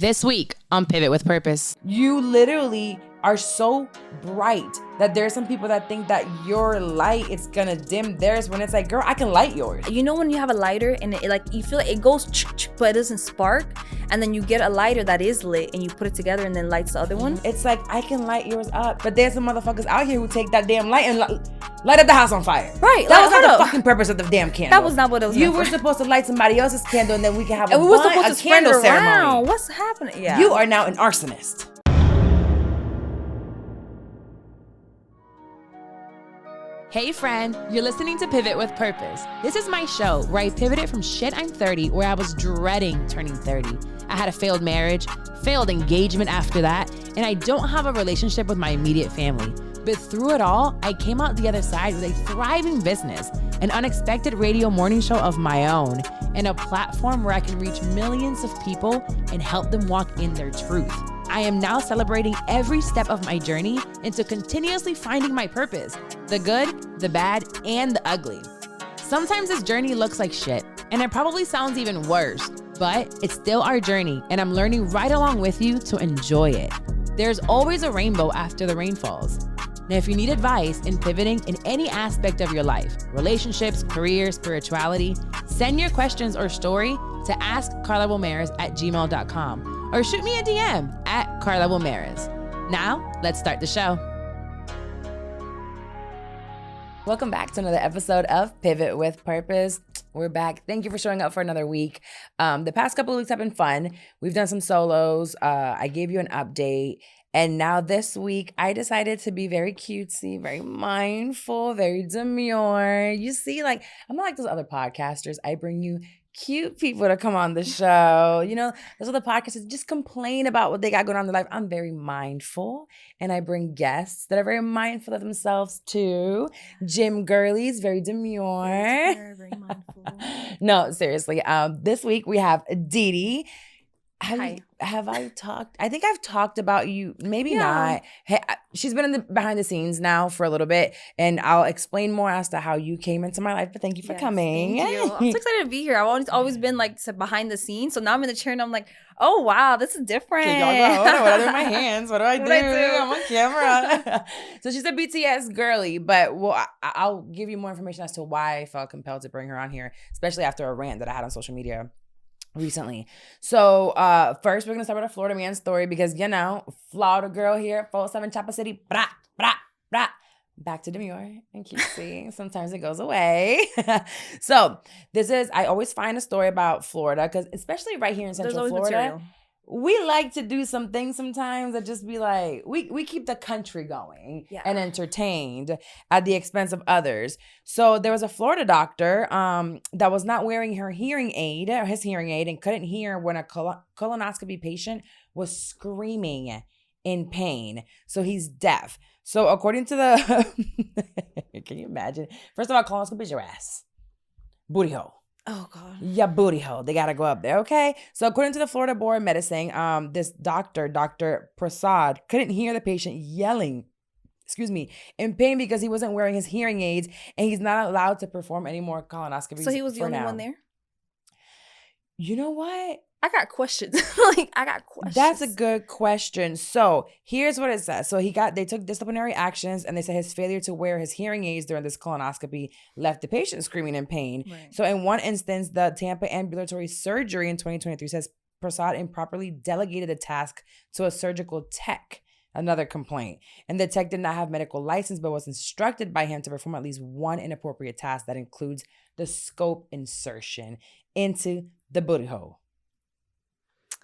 This week on Pivot with Purpose. You literally are so bright that there's some people that think that your light is gonna dim theirs when it's like, girl, I can light yours. You know when you have a lighter and it like you feel like it goes but it doesn't spark, and then you get a lighter that is lit and you put it together and then lights the other one? It's like, I can light yours up, but there's some motherfuckers out here who take that damn light and light up the house on fire. Right. That was not the fucking purpose of the damn candle. That was not what it was. You were supposed to light somebody else's candle and then we can have and we were supposed to spread candle it around. ceremony. What's happening? Yeah. You are now an arsonist. Hey friend, you're listening to Pivot with Purpose. This is my show where I pivoted from shit I'm 30, where I was dreading turning 30. I had a failed marriage, failed engagement after that, and I don't have a relationship with my immediate family. But through it all, I came out the other side with a thriving business, an unexpected radio morning show of my own, and a platform where I can reach millions of people and help them walk in their truth. I am now celebrating every step of my journey into continuously finding my purpose, the good, the bad, and the ugly. Sometimes this journey looks like shit, and it probably sounds even worse, but it's still our journey, and I'm learning right along with you to enjoy it. There's always a rainbow after the rain falls. Now, if you need advice in pivoting in any aspect of your life, relationships, career, spirituality, send your questions or story to askcarlawilmaris@gmail.com or shoot me a DM at Carla Wilmaris. Now, let's start the show. Welcome back to another episode of Pivot with Purpose. We're back. Thank you for showing up for another week. The past couple of weeks have been fun. We've done some solos. I gave you an update. And now this week, I decided to be very cutesy, very mindful, very demure. You see, like, I'm not like those other podcasters. I bring you cute people to come on the show. You know, those other podcasters just complain about what they got going on in their life. I'm very mindful, and I bring guests that are very mindful of themselves too. Gym girlies, very demure. Very mindful. No, seriously. This week we have Didi. Hi. Have I talked? I think I've talked about you. Maybe Yeah. not. Hey, she's been in the behind the scenes now for a little bit, and I'll explain more as to how you came into my life. But thank you for coming. Thank you. I'm so excited to be here. I've always been like behind the scenes, so now I'm in the chair and I'm like, oh wow, this is different. What do I do with my hands? What do I do? What do I do? I'm on camera. So she's a BTS girly, but I'll give you more information as to why I felt compelled to bring her on here, especially after a rant that I had on social media recently. So first, we're going to start with a Florida man story because, you know, Florida girl here, 407 Chapa City, brah, brah, brah. Back to demure and cutesy. Sometimes it goes away. So I always find a story about Florida because especially right here in Central Florida, material. we like to do some things sometimes that just be like, we keep the country going and entertained at the expense of others. So there was a Florida doctor that was not wearing his hearing aid and couldn't hear when a colonoscopy patient was screaming in pain. So he's deaf. So according to the, can you imagine? First of all, colonoscopy is your ass. Booty hole. Oh God. Yeah, booty hole. They got to go up there. Okay. So according to the Florida Board of Medicine, this doctor, Dr. Prasad, couldn't hear the patient yelling, in pain because he wasn't wearing his hearing aids and he's not allowed to perform any more colonoscopies. So he was the only one there? You know what? I got questions. That's a good question. So here's what it says. So they took disciplinary actions and they said his failure to wear his hearing aids during this colonoscopy left the patient screaming in pain. Right. So in one instance, the Tampa Ambulatory Surgery in 2023 says Prasad improperly delegated the task to a surgical tech. Another complaint. And the tech did not have medical license, but was instructed by him to perform at least one inappropriate task that includes the scope insertion into the booty hole.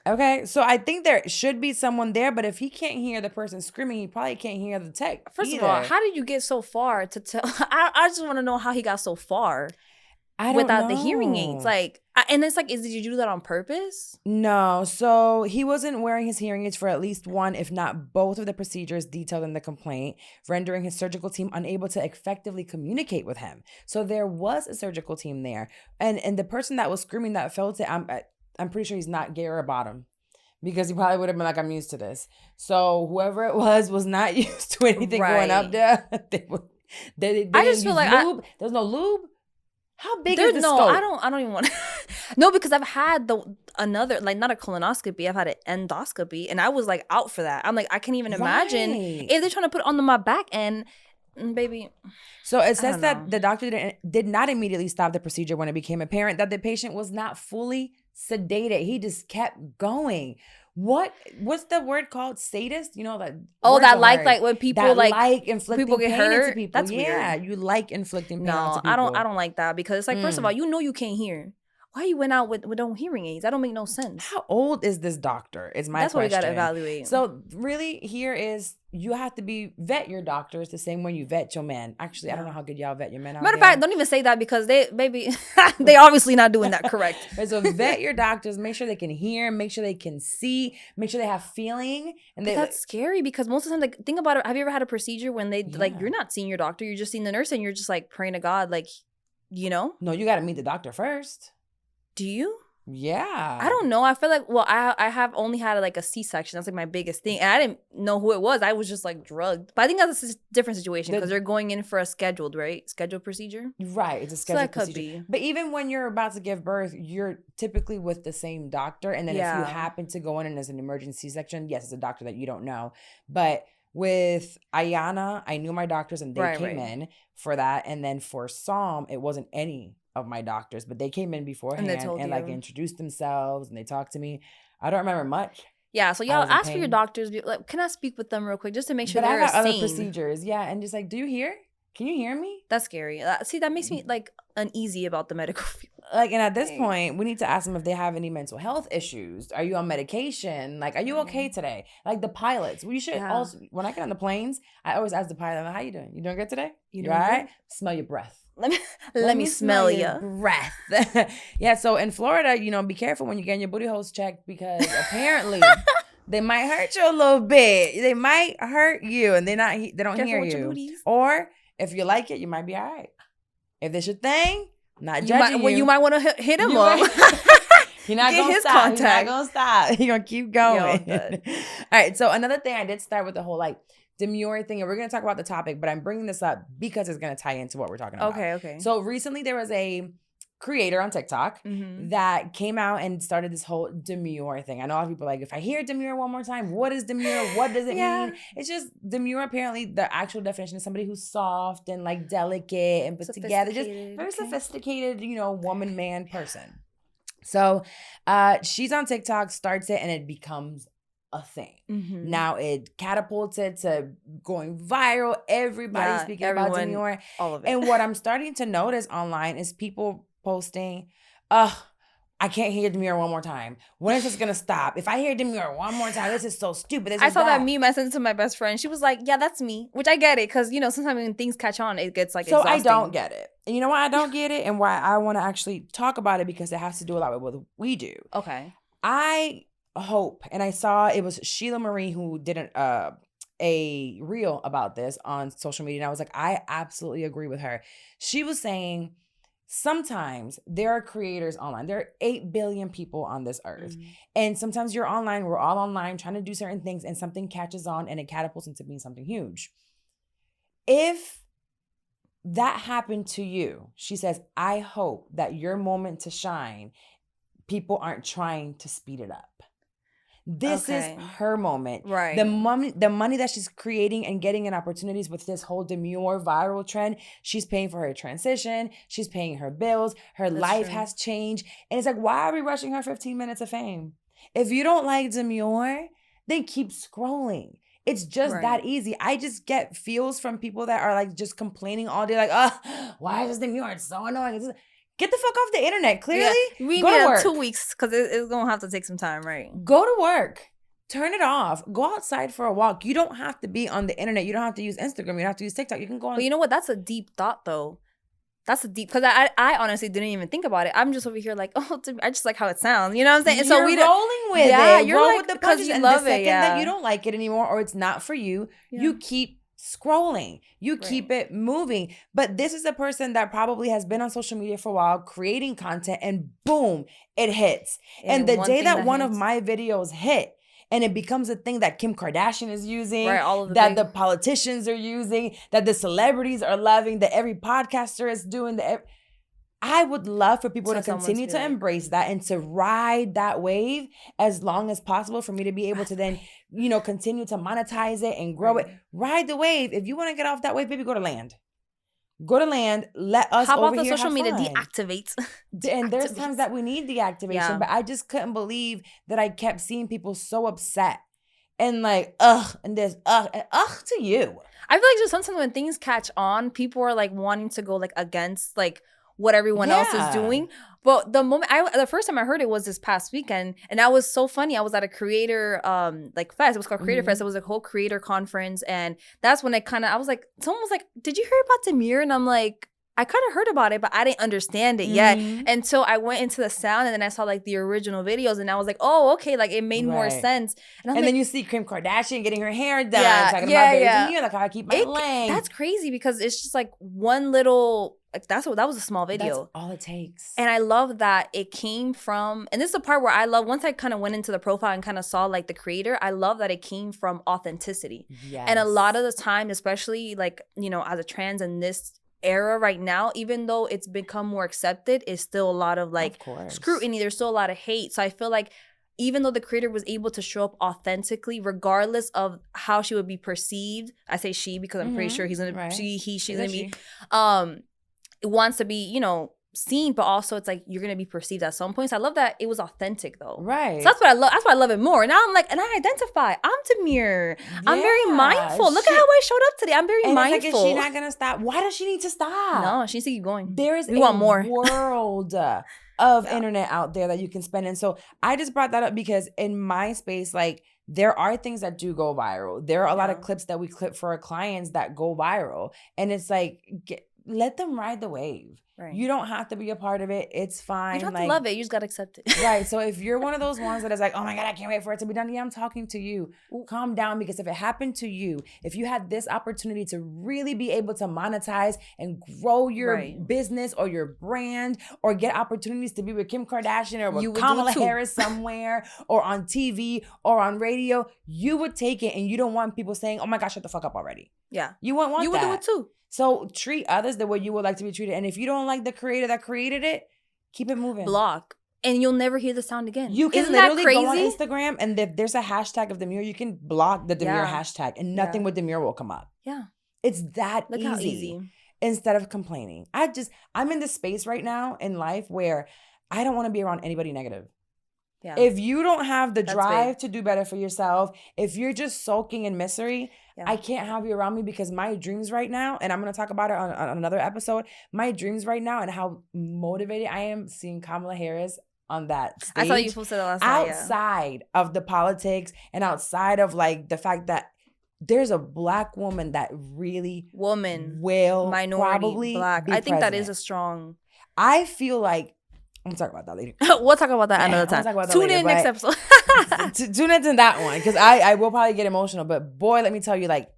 Okay, so I think there should be someone there, but if he can't hear the person screaming, he probably can't hear the tech. First of all, how did you get so far to tell? I just want to know how he got so far without the hearing aids. Like, and it's like, did you do that on purpose? No, so he wasn't wearing his hearing aids for at least one, if not both of the procedures detailed in the complaint, rendering his surgical team unable to effectively communicate with him. So there was a surgical team there, and the person that was screaming that felt it. I'm pretty sure he's not gay or bottom because he probably would have been like, I'm used to this. So whoever it was not used to anything going up there. They I just feel like lube. There's no lube. How big is the scope? I don't even want to. No, because I've had another, like, not a colonoscopy, I've had an endoscopy, and I was like out for that. I'm like, I can't even imagine if they're trying to put it on my back end, baby. So it says that the doctor did not immediately stop the procedure when it became apparent that the patient was not fully sedated. He just kept going. What's the word called? Sadist? You know that. That like when people that like inflicting people get pain hurt. into people. That's weird. You like inflicting pain into people. I don't like that, because it's like, first of all, you can't hear. Why you went out with no hearing aids? That don't make no sense. How old is this doctor? Is my That's question. What we gotta evaluate. So really, here is, you have to vet your doctors the same way you vet your men. Actually, I don't know how good y'all vet your men. Matter of fact, don't even say that, because they obviously not doing that correct. So vet your doctors. Make sure they can hear. Make sure they can see. Make sure they have feeling. And that's scary, because most of the time, like, think about it. Have you ever had a procedure when they like, you're not seeing your doctor, you're just seeing the nurse, and you're just like praying to God, like, No, you got to meet the doctor first. Do you? Yeah. I don't know. I feel like, I have only had like a C-section. That's like my biggest thing. And I didn't know who it was. I was just like drugged. But I think that's a different situation, because they're going in for a scheduled procedure. Right. It's a scheduled procedure. But even when you're about to give birth, you're typically with the same doctor. And then if you happen to go in and there's an emergency section, yes, it's a doctor that you don't know. But with Ayana, I knew my doctors, and they came in for that. And then for Psalm, it wasn't any of my doctors, but they came in beforehand and like introduced themselves, and they talked to me. I don't remember much. Yeah, so y'all ask for your doctors. Like, can I speak with them real quick just to make sure they're sane? Other procedures, yeah, and just like, do you hear? Can you hear me? That's scary. See, that makes me like uneasy about the medical field. Like, and at this point, we need to ask them if they have any mental health issues. Are you on medication? Like, are you okay today? Like the pilots, we should also. When I get on the planes, I always ask the pilot, "How you doing? You doing good today? You all right? Smell your breath." Let me smell your breath. Yeah, so in Florida, be careful when you're getting your booty holes checked, because apparently they might hurt you a little bit. They might hurt you, and they don't hear you. Or if you like it, you might be all right. If it's your thing, not judging you. You might want to hit him up. You're not going to stop. Contact. You're not going to stop. You're going to keep going. All right, so another thing, I did start with the whole demure thing, and we're going to talk about the topic, but I'm bringing this up because it's going to tie into what we're talking about. Okay. So recently there was a creator on TikTok that came out and started this whole demure thing. I know a lot of people are like, if I hear demure one more time, what is demure? What does it mean? It's just demure. Apparently, the actual definition is somebody who's soft and like delicate and put together, just very sophisticated, woman, man, person. So she's on TikTok, starts it, and it becomes a thing. Now it catapults it to going viral. Everybody's speaking about demure. All of it. And what I'm starting to notice online is people posting, I can't hear demure one more time. When is this gonna stop? If I hear demure one more time, this is so stupid. I saw that meme. I sent it to my best friend. She was like, yeah, that's me. Which I get it, because sometimes when things catch on, it gets like exhausting. I don't get it. And you know why I don't get it, and why I want to actually talk about it, because it has to do a lot with what we do. Okay. I hope, and I saw it was Sheila Marie who did a reel about this on social media, and I was like, I absolutely agree with her. She was saying, sometimes there are creators online. There are 8 billion people on this earth. And sometimes you're online, we're all online trying to do certain things, and something catches on and it catapults into being something huge. If that happened to you, she says, I hope that your moment to shine, people aren't trying to speed it up. This is her moment. Right. The money that she's creating and getting in opportunities with this whole demure viral trend, she's paying for her transition. She's paying her bills. Her life has changed. And it's like, why are we rushing her 15 minutes of fame? If you don't like demure, then keep scrolling. It's just that easy. I just get feels from people that are like just complaining all day, like, why is this demure? It's so annoying. Get the fuck off the internet, clearly. Yeah, we need 2 weeks, because it's going to have to take some time, right? Go to work. Turn it off. Go outside for a walk. You don't have to be on the internet. You don't have to use Instagram. You don't have to use TikTok. You can go on. But you know what? That's a deep thought, though. That's a deep, because I honestly didn't even think about it. I'm just over here like, I just like how it sounds. You know what I'm saying? And you're so we rolling with it. Yeah, you're roll like, with the because punches. you And love the second it. Yeah. that you don't like it anymore, or it's not for you, you keep scrolling. You keep it moving. But this is a person that probably has been on social media for a while, creating content, and boom, it hits. And the day that one of my videos hit, and it becomes a thing that Kim Kardashian is using, the politicians are using, that the celebrities are loving, that every podcaster is doing, I would love for people to someone's continue to feeling. embrace that and to ride that wave as long as possible for me to be able to then, you know, continue to monetize it and grow it. Ride the wave. If you want to get off that wave, baby, go to land. Go to land. Let us How about over the here social have media fun. deactivate? And there's times that we need the activation, but I just couldn't believe that I kept seeing people so upset and like, and there's and to you. I feel like just sometimes when things catch on, people are like wanting to go like against like what everyone else is doing. But the first time I heard it was this past weekend, and that was so funny. I was at a creator like fest. It was called Creator Fest. It was a whole creator conference, and that's when I was like, someone was like, "Did you hear about Demure?" And I'm like, I kind of heard about it, but I didn't understand it yet until I went into the sound, and then I saw like the original videos, and I was like, oh, okay, like it made more sense. And then you see Kim Kardashian getting her hair done, talking about baby Demure, like how I keep my lane. That's crazy because it's just like one little. Like that was a small video. That's all it takes. And I love that it came from, and this is the part where I love, once I kind of went into the profile and kind of saw like the creator, I love that it came from authenticity. Yes. And a lot of the time, especially like, you know, as a trans in this era right now, even though it's become more accepted, it's still a lot of like scrutiny. There's still a lot of hate. So I feel like even though the creator was able to show up authentically, regardless of how she would be perceived, I say she because I'm pretty sure he's gonna she's gonna be it wants to be, you know, seen, but also it's like you're gonna be perceived at some points. I love that it was authentic though. Right. So that's what I love. That's why I love it more. Now I'm like, and I identify. I'm Demure. I'm very mindful. Look at how I showed up today. I'm very mindful. Like, is she not gonna stop? Why does she need to stop? No, she needs to keep going. There is we want more world of internet out there that you can spend in. So I just brought that up because in my space, like, there are things that do go viral. There are a lot of clips that we clip for our clients that go viral. And it's like, let them ride the wave. Right. You don't have to be a part of it. It's fine. You don't have to love it. You just got to accept it. Right. So if you're one of those ones that is like, oh my God, I can't wait for it to be done. Yeah, I'm talking to you. Calm down, because if it happened to you, if you had this opportunity to really be able to monetize and grow your business or your brand or get opportunities to be with Kim Kardashian or with Kamala Harris somewhere or on TV or on radio, you would take it, and you don't want people saying, oh my gosh, shut the fuck up already. Yeah. You wouldn't want that. You would do it too. So treat others the way you would like to be treated. And if you don't like the creator that created it, keep it moving. Block. And you'll never hear the sound again. You can literally go on Instagram, and if there's a hashtag of Demure, you can block the Demure hashtag, and nothing with Demure will come up. Yeah. It's that Look how easy. Instead of complaining. I'm in this space right now in life where I don't want to be around anybody negative. Yeah. If you don't have the drive to do better for yourself, if you're just sulking in misery, I can't have you around me, because my dreams right now, and I'm going to talk about it on another episode, my dreams right now and how motivated I am seeing Kamala Harris on that stage. I saw you posted that last night. Outside of the politics and outside of like the fact that there's a Black woman that really will minority, probably Black. be I think president. that is a strong. I feel like I'm talking about that later. We'll talk about that another time. Tune in next episode. Tune into that one, because I will probably get emotional. But boy, let me tell you, like,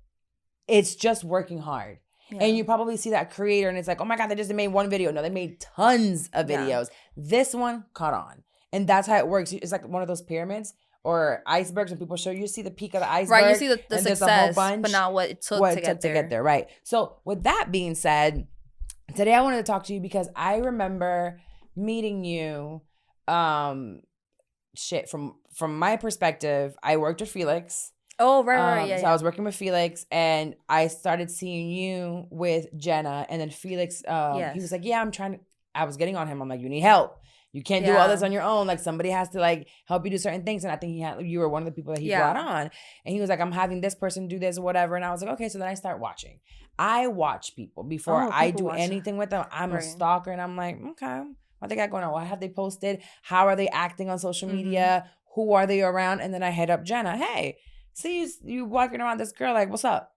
it's just working hard. Yeah. And you probably see that creator and it's like, oh my God, they just made one video. No, they made tons of videos. This one caught on. And that's how it works. It's like one of those pyramids or icebergs when people show you see the peak of the iceberg. Right, you see the success, but not what it took to get there. Right. So with that being said, today I wanted to talk to you because I remember meeting you, from my perspective, I worked with Felix. Oh, right. So I was working with Felix, and I started seeing you with Jenna, and then Felix, he was like, I was getting on him. I'm like, you need help. You can't do all this on your own. Like, somebody has to like help you do certain things. And I think you were one of the people that he brought on. And he was like, I'm having this person do this or whatever. And I was like, okay. So then I start watching. I watch people before I do anything with them. I'm a stalker, and I'm like, okay, what they got going on? What have they posted? How are they acting on social media? Who are they around? And then I hit up Jenna. Hey, see you walking around this girl, like, what's up?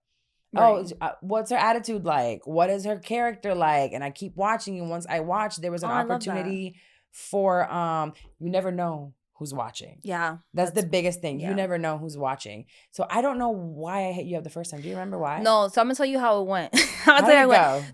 Right. Oh, what's her attitude like? What is her character like? And I keep watching. And once I watched, there was an opportunity for you never know who's watching. Yeah. That's the biggest thing. You never know who's watching. So I don't know why I hit you up the first time. Do you remember why? No, so I'm gonna tell you how it went.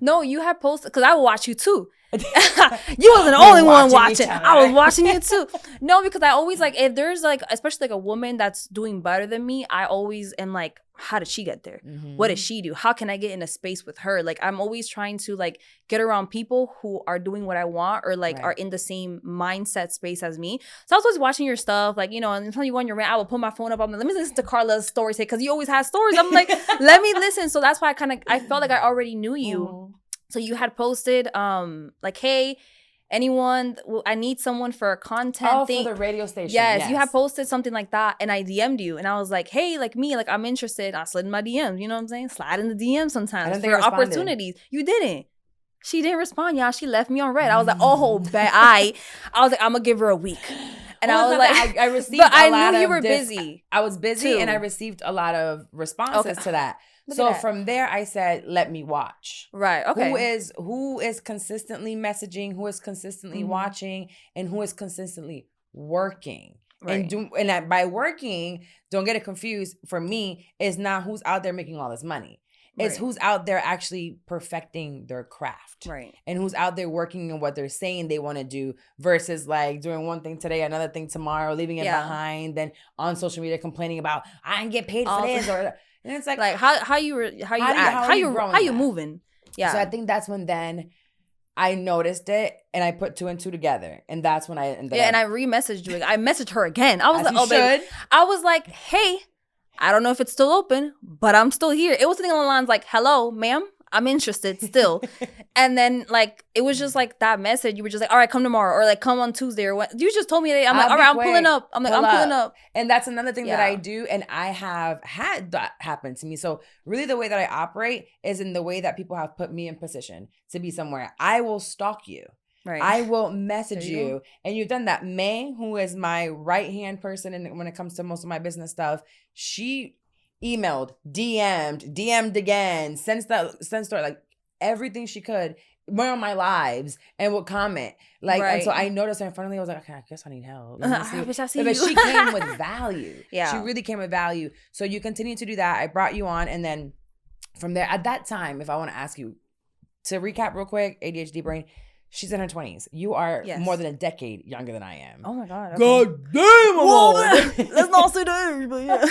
No, you had posted, because I will watch you too. You wasn't the only one watching. I was watching you too. No, because I always like, if there's like, especially like a woman that's doing better than me, I always am like, how did she get there? What did she do? How can I get in a space with her? Like, I'm always trying to like get around people who are doing what I want or like are in the same mindset space as me. So I was always watching your stuff, like, you know, and until you go on your rant, I will put my phone up. I'm like, let me listen to Carla's stories because you always have stories. I'm like, let me listen. So that's why I felt like I already knew you. So you had posted like, hey, anyone, I need someone for a content thing. For the radio station. Yes, you had posted something like that, and I DM'd you, and I was like, hey, like me, like I'm interested. I slid in my DMs, you know what I'm saying? Slide in the DMs sometimes for opportunities. You didn't. She didn't respond, y'all. She left me on red. I was like, oh, bad. I was like, I'm gonna give her a week. And I was like, I received but I knew you were busy. I was busy too. And I received a lot of responses to that. So from there, I said, let me watch. Right. Okay. Who is consistently messaging, who is consistently watching, and who is consistently working. Right. And by working, don't get it confused, for me, is not who's out there making all this money. It's who's out there actually perfecting their craft. Right. And who's out there working on what they're saying they want to do versus like doing one thing today, another thing tomorrow, leaving it behind, then on social media complaining about, I didn't get paid for this or... And it's like how you moving. Yeah. So I think that's when then I noticed it and I put 2 and 2 together. And that's when I ended up. And I re-messaged you. I messaged her again. I was like, oh baby. I was like, hey, I don't know if it's still open, but I'm still here. It was something along the lines like, hello, ma'am. I'm interested still. And then like, it was just like that message. You were just like, all right, come tomorrow or like come on Tuesday or what. You just told me today. I'm like, all right, I'm pulling up. I'm like, I'm pulling up. And that's another thing that I do. And I have had that happen to me. So really the way that I operate is in the way that people have put me in position to be somewhere. I will stalk you. Right. I will message you. And you've done that. May, who is my right-hand person and when it comes to most of my business stuff, she emailed, DM'd again, sent story, like everything she could, went on my lives and would comment. Like, and so I noticed her in front of me. I was like, okay, I guess I need help. But she came with value. Yeah. She really came with value. So you continue to do that. I brought you on. And then from there, at that time, if I want to ask you to recap real quick, ADHD brain, she's in her 20s. You are more than a decade younger than I am. Oh my God. Okay. God damn. Let's not say that, but yeah.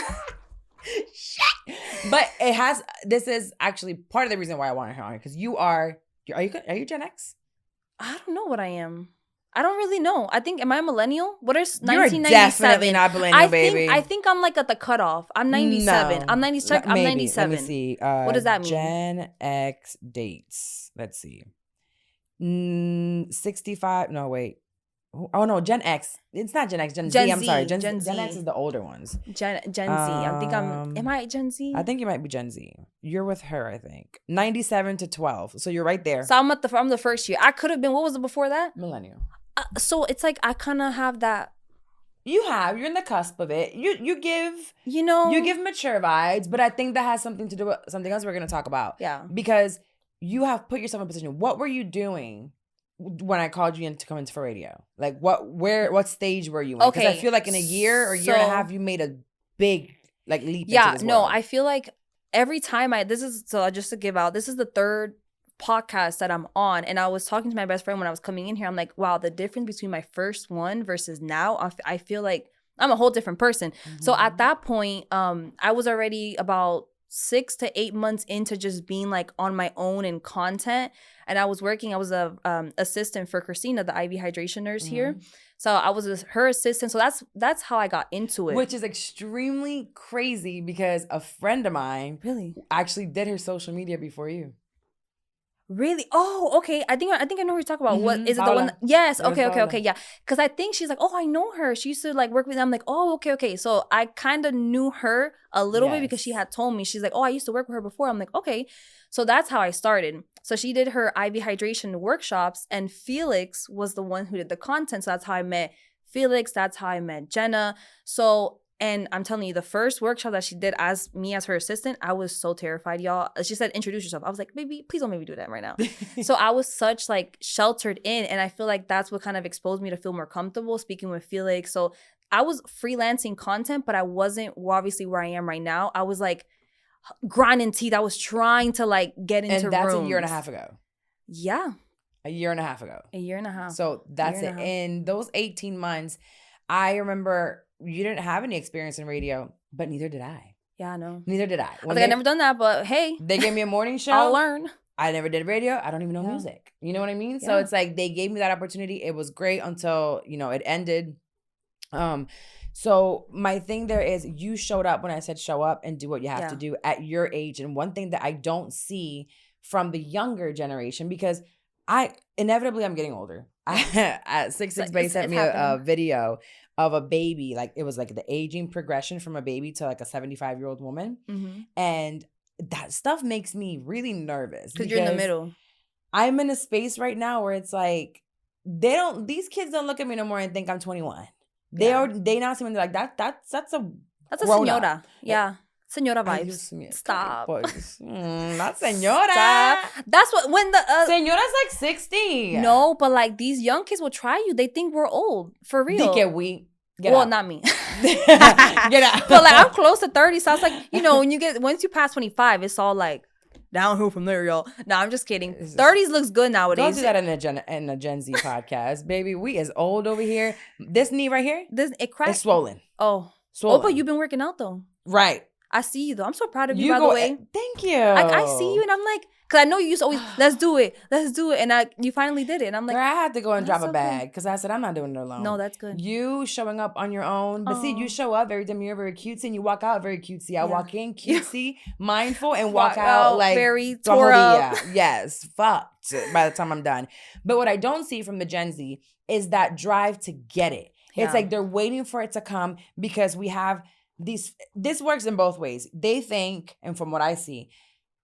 Shit. But this is actually part of the reason why I wanted her on here, because are you Gen X? I don't know what I am. I don't really know. I think, am I a millennial? What is 1997? You're definitely not millennial, baby. I think I'm like at the cutoff. I'm 97. No. I'm 97. I'm 97. Let me see. What does that mean? Gen X dates. Let's see. 65. No, wait. Oh no, Gen X. It's not Gen X. Gen Z. I'm sorry. Gen Z. Gen X is the older ones. Gen Z. Am I Gen Z? I think you might be Gen Z. You're with her, I think. 97 to 12. So you're right there. So I'm the first year. I could have been. What was it before that? Millennial. So it's like I kind of have that. You're in the cusp of it. You give mature vibes, but I think that has something to do with something else we're gonna talk about. Yeah. Because you have put yourself in a position. What were you doing when I called you in to come into for radio? Like what stage were you in? Because I feel like in a year or year and a half, you made a big like leap into this world. I feel like every time this is the third podcast that I'm on, and I was talking to my best friend when I was coming in here. I'm like, wow, the difference between my first one versus now, I feel like I'm a whole different person. Mm-hmm. So at that point, I was already about 6 to 8 months into just being like on my own in content. And I was a assistant for Christina, the IV hydration nurse here. So I was her assistant. So that's how I got into it. Which is extremely crazy because a friend of mine actually did her social media before you. Really? Oh, okay. I think I know who you're talking about. Mm-hmm. What is it? Paula. The one? Yes. Okay. Yeah. Because I think she's like, oh, I know her. She used to like work with them. I'm like, oh, okay. So I kind of knew her a little bit because she had told me. She's like, oh, I used to work with her before. I'm like, okay. So that's how I started. So she did her IV hydration workshops, and Felix was the one who did the content. So that's how I met Felix. That's how I met Jenna. So. And I'm telling you, the first workshop that she did as her assistant, I was so terrified, y'all. She said, introduce yourself. I was like, baby, please don't make me do that right now. So I was such like sheltered in. And I feel like that's what kind of exposed me to feel more comfortable speaking with Felix. So I was freelancing content, but I wasn't obviously where I am right now. I was like grinding teeth. I was trying to like get into rooms. And that's a year and a half ago. Yeah. A year and a half ago. A year and a half. So that's it. In those 18 months, I remember you didn't have any experience in radio, but neither did I. Yeah, I know. Neither did I. I've never done that, but hey. They gave me a morning show. I'll learn. I never did radio. I don't even know music. You know what I mean? Yeah. So it's like they gave me that opportunity. It was great until, it ended. So my thing there is you showed up when I said show up and do what you have to do at your age. And one thing that I don't see from the younger generation, because I'm getting older. At 6'6", Bay sent me a video of a baby. Like it was like the aging progression from a baby to like a 75-year-old woman. Mm-hmm. And that stuff makes me really nervous. Because you're in the middle. I'm in a space right now where it's like, these kids don't look at me no more and think I'm 21. They now see me like, that's a señora. Up. Yeah. Señora vibes. Stop. Not señora. Stop. That's what, when the... Señora's like 60. No, but like these young kids will try you. They think we're old. For real. Get out. Not me. Get out. But like I'm close to 30, so I was like, once you pass 25, it's all like downhill from there, y'all. No, I'm just kidding. 30s looks good nowadays. Don't do that in a Gen Z podcast, baby. We is old over here. This knee right here, it cracked. It's swollen. Swollen. Oh, but you've been working out though. Right. I see you though. I'm so proud of you, by the way. Thank you. I see you and I'm like, because I know you used to always, let's do it. And you finally did it. And I'm like, girl, I had to go and drop a bag because I said, I'm not doing it alone. No, that's good. You showing up on your own. But see, you show up very demure, very cutesy, and you walk out very cutesy. I walk in cutesy, mindful, and walk out like very tore up. Yes, fucked by the time I'm done. But what I don't see from the Gen Z is that drive to get it. Yeah. It's like they're waiting for it to come because we have this works in both ways. They think, and from what I see,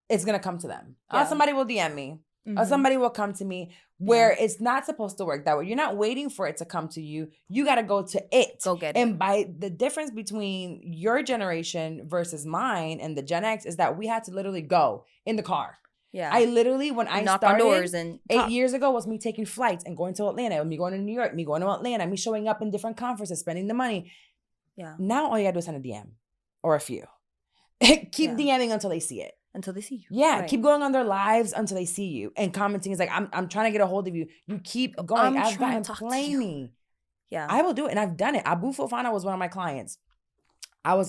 it's going to come to them. Yeah. Somebody will DM me. Or somebody will come to me where it's not supposed to work that way. You're not waiting for it to come to you. You got to go to it. Go get it. And by the difference between your generation versus mine and the Gen X is that we had to literally go in the car. Yeah. I literally, when I knock started on doors and 8 years ago, was me taking flights and going to Atlanta, me going to New York, me going to Atlanta, me showing up in different conferences, spending the money. Yeah. Now all you got to do is send a DM or a few. Keep DMing until they see it. Until they see you. Yeah. Right. Keep going on their lives until they see you. And commenting is like, I'm trying to get a hold of you. You keep going. I've gotten plenty. Yeah. I will do it. And I've done it. Abu Fofana was one of my clients.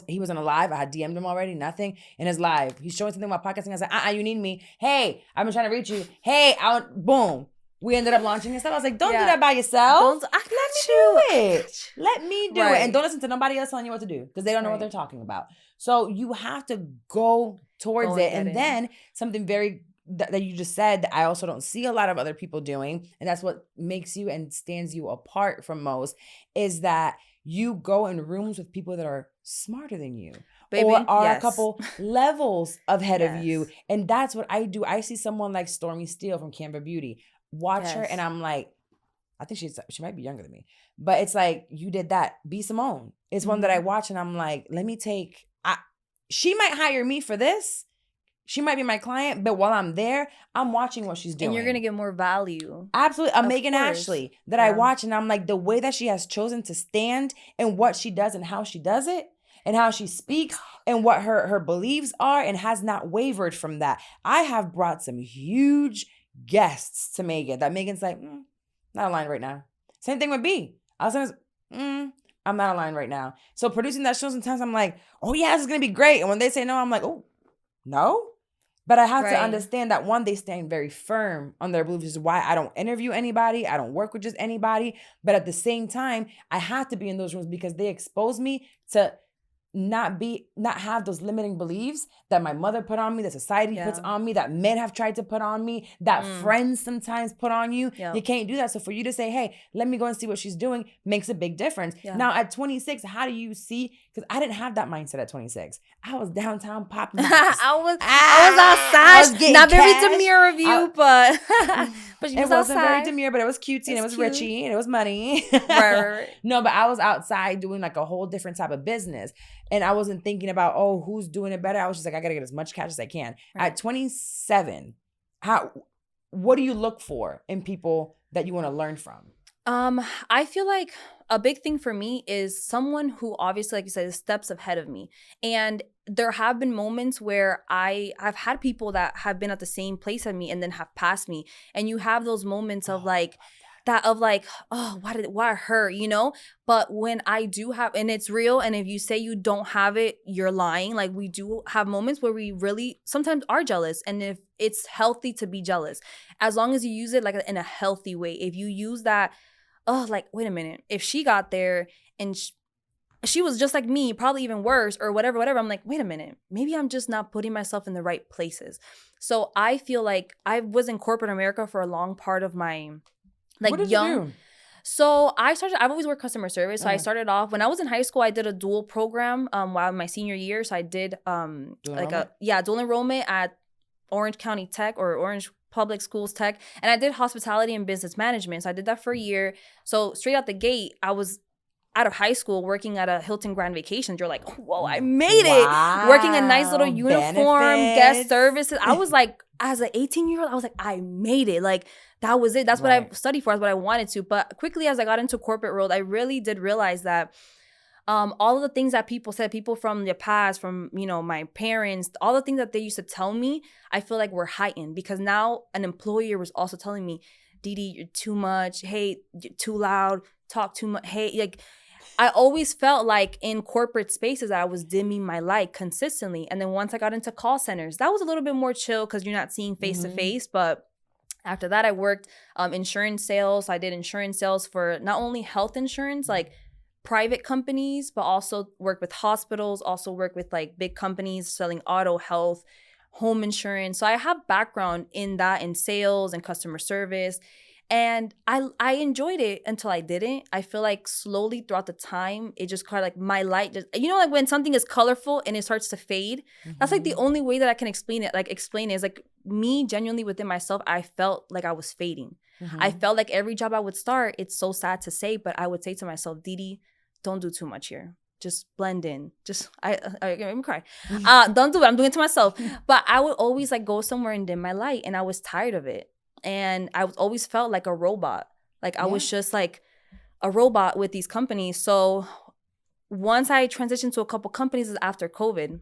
He was on a live. I had DM'd him already. Nothing in his live. He's showing something about podcasting. I was like, you need me. Hey, I've been trying to reach you. Hey, boom. We ended up launching and stuff. I was like, don't do that by yourself. Let me do it. Let me do it. And don't listen to nobody else telling you what to do because they don't know what they're talking about. So you have to go towards it. And then something very that you just said that I also don't see a lot of other people doing, and that's what makes you and stands you apart from most, is that you go in rooms with people that are smarter than you. Baby, or are a couple levels ahead of you. And that's what I do. I see someone like Stormy Steele from Canva Beauty. Watch her and I'm like, I think she might be younger than me. But it's like, you did that. B. Simone is one that I watch and I'm like, she might hire me for this. She might be my client, but while I'm there, I'm watching what she's doing. And you're going to get more value. Absolutely. Megan Ashley that I watch and I'm like, the way that she has chosen to stand and what she does and how she does it and how she speaks and what her beliefs are and has not wavered from that. I have brought some huge guests to Megan that Megan's like, not aligned right now. Same thing with B. I was I'm not aligned right now. So producing that show, sometimes I'm like, oh yeah, this is going to be great. And when they say no, I'm like, oh, no. But I have to understand that one, they stand very firm on their beliefs, which is why I don't interview anybody. I don't work with just anybody. But at the same time, I have to be in those rooms because they expose me to not have those limiting beliefs that my mother put on me, that society puts on me, that men have tried to put on me, that friends sometimes put on you. You can't do that. So for you to say, hey, let me go and see what she's doing makes a big difference. Now at 26, how do you see? Because I didn't have that mindset at 26. I was downtown popping. I was outside. Not very demure of you, but she was wasn't very demure, but it was cutesy and it was richy and it was money. Right. No, but I was outside doing like a whole different type of business. And I wasn't thinking about, who's doing it better. I was just like, I got to get as much cash as I can. Right. At 27, what do you look for in people that you want to learn from? I feel like a big thing for me is someone who obviously, like you said, is steps ahead of me. And there have been moments where I've had people that have been at the same place as me and then have passed me. And you have those moments of like, oh, why her, you know? But when I do have, and it's real, and if you say you don't have it, you're lying. Like, we do have moments where we really sometimes are jealous. And if it's healthy to be jealous, as long as you use it like in a healthy way. If you use that, oh, like, wait a minute, if she got there and she was just like me, probably even worse or whatever, I'm like, wait a minute, maybe I'm just not putting myself in the right places. So I feel like I was in corporate America for a long part of my like what did young. You do? So I've always worked customer service. So I started off when I was in high school. I did a dual program while my senior year. So I did dual enrollment at Orange County Tech or Orange Public Schools Tech, and I did hospitality and business management. So I did that for a year. So straight out the gate, I was out of high school working at a Hilton Grand Vacations. You're like, whoa, I made it. Working a nice little uniform, guest services. I was like, as an 18-year-old, I was like, I made it. Like, that was it. That's what I studied for. That's what I wanted to. But quickly as I got into corporate world, I really did realize that all of the things that people said, people from the past, from, you know, my parents, all the things that they used to tell me, I feel like were heightened because now an employer was also telling me, Didi, you're too much. Hey, you're too loud. Talk too much. Hey, like, I always felt like in corporate spaces that I was dimming my light consistently. And then once I got into call centers, that was a little bit more chill because you're not seeing face to face. But after that, I worked insurance sales. I did insurance sales for not only health insurance, like private companies, but also work with hospitals, also work with like big companies selling auto, health, home insurance. So I have background in that, in sales and customer service. And I enjoyed it until I didn't. I feel like slowly throughout the time, it just kind of like my light just, you know, like when something is colorful and it starts to fade, that's like the only way that I can explain it. Like explain it is like me genuinely within myself, I felt like I was fading. I felt like every job I would start, it's so sad to say, but I would say to myself, Didi, don't do too much here. Just blend in. Just, I'm crying. Don't do it. I'm doing it to myself. But I would always like go somewhere and dim my light. And I was tired of it. And I always felt like a robot. Like I was just like a robot with these companies. So once I transitioned to a couple companies after COVID,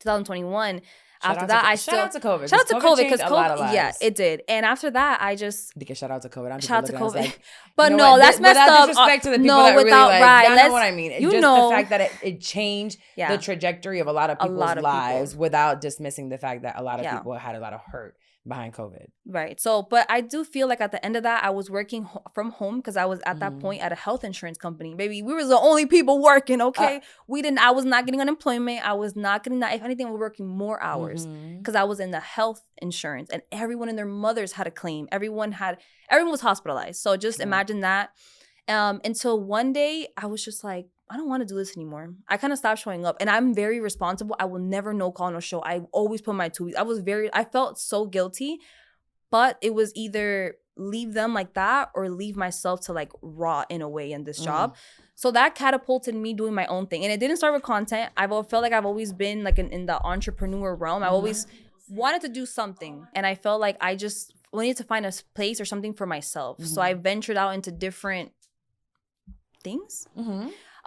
2021, shout out to COVID. Shout out to COVID because COVID, yeah, it did. And after that, I just shout out to COVID. I'm shout out to COVID. Like, but you know no, that's messed up. Disrespect to the people that without really, like, right. You know what I mean? You just know, the fact that it changed the trajectory of a lot of people's lives without dismissing the fact that a lot of people had a lot of hurt behind COVID. Right. So, but I do feel like at the end of that, I was working from home because I was at that point at a health insurance company. Baby, we were the only people working, okay? I was not getting unemployment. I was not getting that. If anything, we were working more hours because I was in the health insurance and everyone and their mothers had a claim. Everyone was hospitalized. So just imagine that. Until one day I was just like, I don't want to do this anymore. I kind of stopped showing up and I'm very responsible. I will never no call, no show. I always put my 2 weeks. I felt so guilty, but it was either leave them like that or leave myself to like rot in a way in this job. So that catapulted me doing my own thing. And it didn't start with content. I've felt like I've always been like in the entrepreneur realm. I always wanted to do something. And I felt like I just needed to find a place or something for myself. So I ventured out into different things.